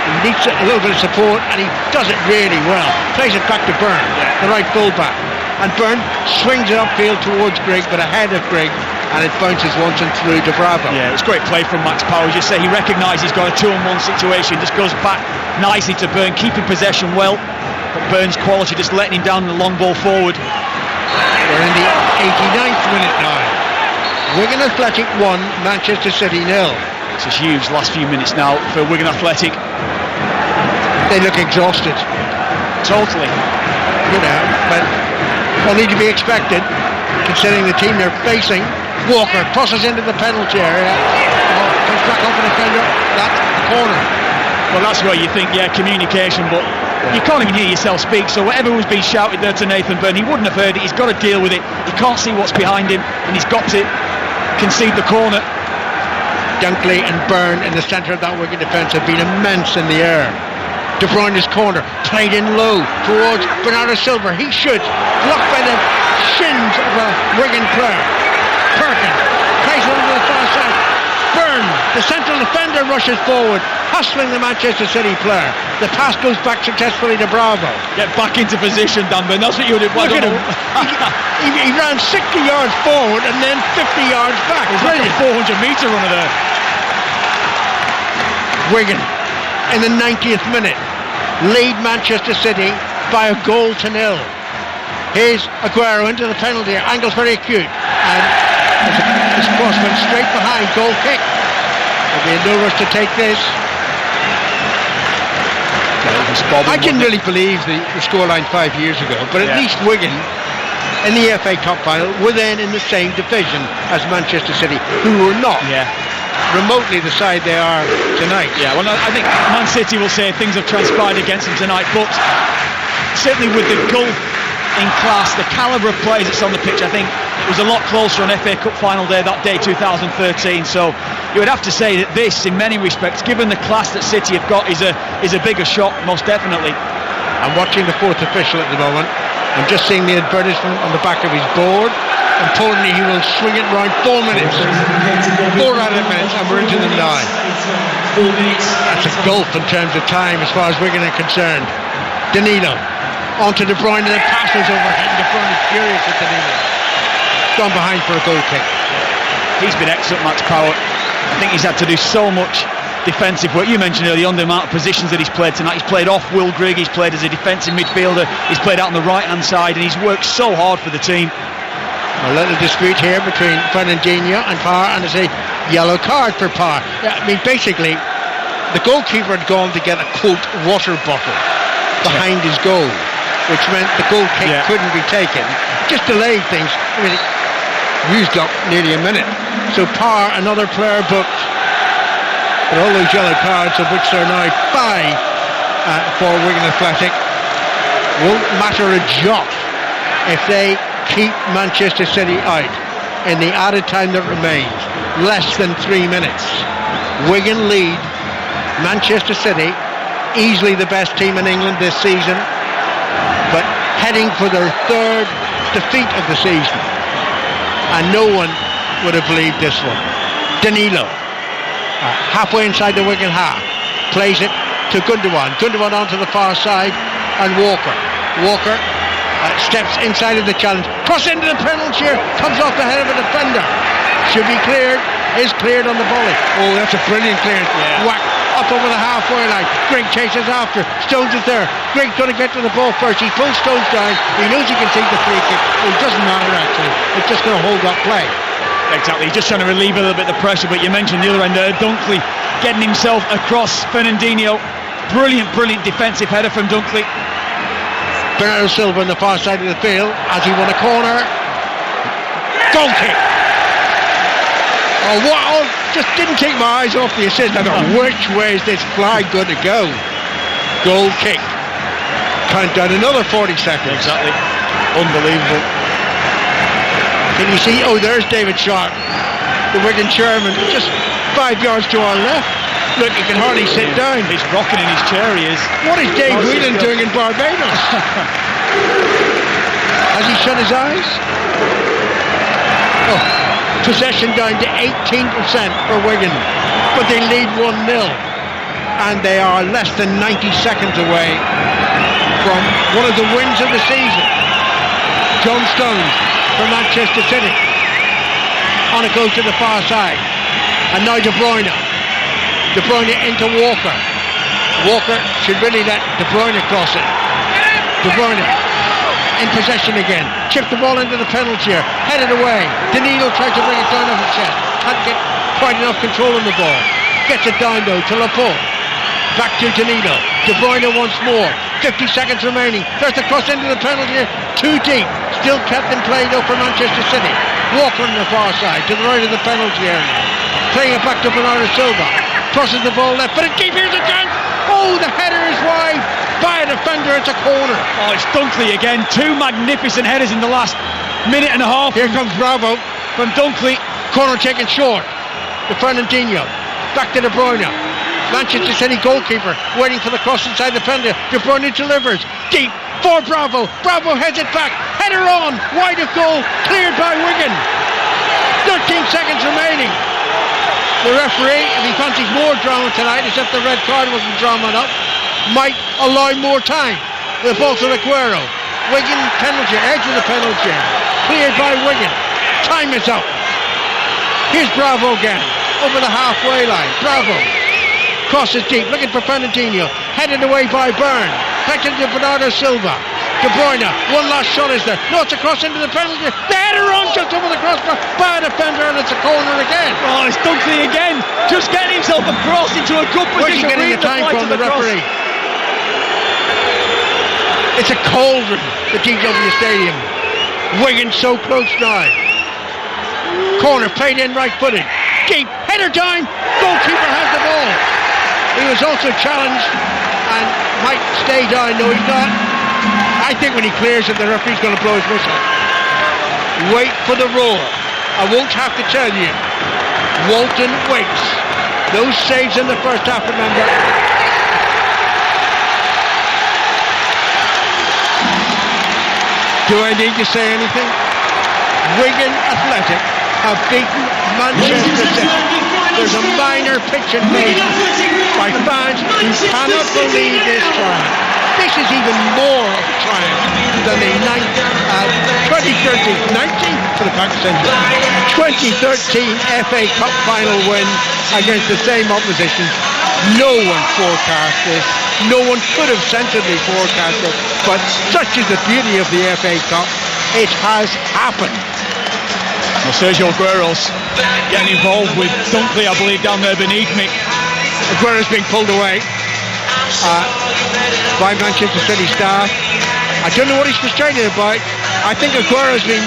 He needs a little bit of support, and he does it really well. Plays it back to Byrne, the right fullback. And Byrne swings it upfield towards Grigg, but ahead of Grigg, and it bounces once and through to Bravo. Yeah, it's great play from Max Power. As you say, he recognises he's got a 2-on-1 situation, just goes back nicely to Byrne, keeping possession well, but Byrne's quality just letting him down the long ball forward. We're in the 89th minute now. Wigan Athletic 1, Manchester City 0. It's a huge last few minutes now for Wigan Athletic. They look exhausted. Totally. You know, but only to be expected, considering the team they're facing. Walker crosses into the penalty area. Comes back off the defender. That's the corner. Well, that's where you think, communication, but you can't even hear yourself speak. So whatever was being shouted there to Nathan Byrne, he wouldn't have heard it. He's got to deal with it. He can't see what's behind him, and he's got to concede the corner. Dunkley and Byrne in the centre of that Wigan defence have been immense in the air. De Bruyne's corner, played in low towards Bernardo Silva. He shoots, blocked by the shins of a Wigan player. Perkin plays it over the far side. Byrne, the central defender, rushes forward, hustling the Manchester City player. The pass goes back successfully to Bravo. Get back into position, Dan Byrne. That's what you would have. Look at him. he ran 60 yards forward and then 50 yards back. It's like a 400-metre runner there. Wigan in the 90th minute lead Manchester City by a goal to 0. Here's Aguero into the penalty. Angle's very acute, and this cross went straight behind. Goal kick. There'll be no rush to take this. I didn't really believe the scoreline 5 years ago, but at least Wigan in the FA Cup final were then in the same division as Manchester City, who were not remotely the side they are tonight. Yeah, well, I think Man City will say things have transpired against them tonight, but certainly with the gulf in class, the calibre of players that's on the pitch, I think it was a lot closer on FA Cup final day that day, 2013. So you would have to say that this, in many respects, given the class that City have got, is a bigger shot, most definitely. I'm watching the fourth official at the moment. I'm just seeing the advertisement on the back of his board. Importantly, he will swing it round 4 minutes. 4 out of minutes, and we're into the 9. That's a gulf in terms of time as far as Wigan are concerned. Danilo onto De Bruyne, and the passes overhead. De Bruyne is furious with Danilo. Gone behind for a goal kick. He's been excellent, Max Power. I think he's had to do so much defensive work. You mentioned earlier on the amount of positions that he's played tonight. He's played off Will Grigg, he's played as a defensive midfielder, he's played out on the right hand side, and he's worked so hard for the team. A little dispute here between Fernandinho and Parr, and it's a yellow card for Parr. I mean, basically, the goalkeeper had gone to get a, quote, water bottle behind his goal, which meant the goal kick couldn't be taken. Just delayed things. I mean, it used up nearly a minute. So Parr, another player booked. But all those yellow cards, of which there are now 5 for Wigan Athletic, won't matter a jot if they keep Manchester City out in the added time that remains. Less than 3 minutes. Wigan lead Manchester City, easily the best team in England this season, but heading for their 3rd defeat of the season. And no one would have believed this one. Danilo, halfway inside the Wigan half, plays it to Gundogan. Gundogan onto the far side, and Walker steps inside of the challenge, cross into the penalty area, comes off the head of a defender. Should be cleared, is cleared on the volley. Oh, that's a brilliant clearance. Whack up over the halfway line. Grigg chases after. Stones is there. Grigg's going to get to the ball first. He pulls Stones down. He knows he can take the free kick. Oh, it doesn't matter actually. It's just going to hold that play. Exactly. He's just trying to relieve a little bit of the pressure. But you mentioned the other end there, Dunkley getting himself across Fernandinho. Brilliant defensive header from Dunkley. Bernardo Silva on the far side of the field as he won a corner. Goal kick. Oh, what? Oh, just didn't take my eyes off the assist. I thought, which way is this flag going to go? Goal kick. Count down another 40 seconds. Exactly. Unbelievable. Can you see? Oh, there's David Sharp, the Wigan chairman, just 5 yards to our left. Look, he can hardly sit down. He's rocking in his chair, he is. What is Dave Whelan doing in Barbados? Has he shut his eyes? Oh, possession down to 18% for Wigan, but they lead 1-0. and they are less than 90 seconds away from one of the wins of the season. John Stones for Manchester City. On it goes to the far side, and now De Bruyne. De Bruyne into Walker. Walker should really let De Bruyne cross it. De Bruyne in possession again. Chip the ball into the penalty area. Headed away. Danilo tries to bring it down off his chest. Can't get quite enough control on the ball. Gets it down though to Laporte. Back to Danilo. De Bruyne once more. 50 seconds remaining. There's the cross into the penalty area. Too deep. Still kept in play though for Manchester City. Walker on the far side to the right of the penalty area. Playing it back to Bernardo Silva. Crosses the ball left, but it's deep. Here's a chance. Oh, the header is wide. By a defender, it's a corner. Oh, it's Dunkley again. Two magnificent headers in the last minute and a half. Here comes Bravo From Dunkley. Corner taken short. To Fernandinho. Back to De Bruyne. Manchester City goalkeeper waiting for the cross inside the penalty. De Bruyne delivers. Deep for Bravo. Bravo heads it back. Header on. Wide of goal. Cleared by Wigan. 13 seconds remaining. The referee, if he fancies more drama tonight, except the red card wasn't drawn up, might allow more time. The ball to Aguero. Wigan penalty, edge of the penalty. Cleared by Wigan. Time is up. Here's Bravo again. Over the halfway line. Bravo. Crosses deep, looking for Fernandinho. Headed away by Byrne. Back to Bernardo Silva. De Bruyne, one last shot is there. No, it's a cross into the penalty. The header on just over the crossbar by a defender, and it's a corner again. Oh, it's Dunkley again. Just getting himself across into a good position. Where's he getting the time from, the referee? It's a cauldron, the DW Stadium. Wigan so close now. Corner played in right-footed. Deep, header down. Goalkeeper has the ball. He was also challenged and might stay down. No, he's not. I think when he clears it, the referee's going to blow his whistle. Wait for the roar. I won't have to tell you. Walton waits. Those saves in the first half, remember. Do I need to say anything? Wigan Athletic have beaten Manchester City. There's a minor pitch invasion by fans who cannot believe this triumph. This is even more of a triumph than the 2013, 19 for the back century, 2013 FA Cup final win against the same opposition. No one forecast this. No one could have sensibly forecast it. But such is the beauty of the FA Cup. It has happened. Well, Sergio Aguero's getting involved with Dunkley, I believe, down there beneath me. Aguero's being pulled away by Manchester City staff. I don't know what he's frustrated about. I think Aguero's been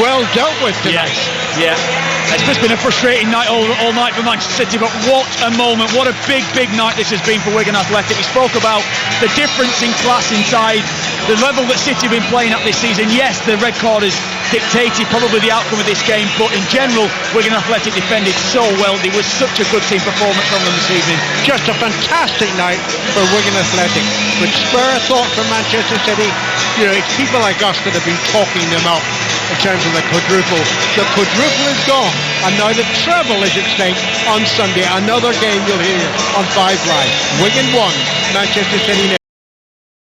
well dealt with tonight. Yes, yeah. It's just been a frustrating night all night for Manchester City, but what a moment, what a big night this has been for Wigan Athletic. We spoke about the difference in class inside, the level that City have been playing at this season. Yes, the red card has dictated probably the outcome of this game, but in general, Wigan Athletic defended so well. It was such a good team performance from them this evening. Just a fantastic night for Wigan Athletic, which spur a thought from Manchester City. You know, it's people like us that have been talking them up in terms of the quadruple. The quadruple is gone, and now the treble is at stake on Sunday. Another game you'll hear on 5 Live. Wigan 1, Manchester City 0.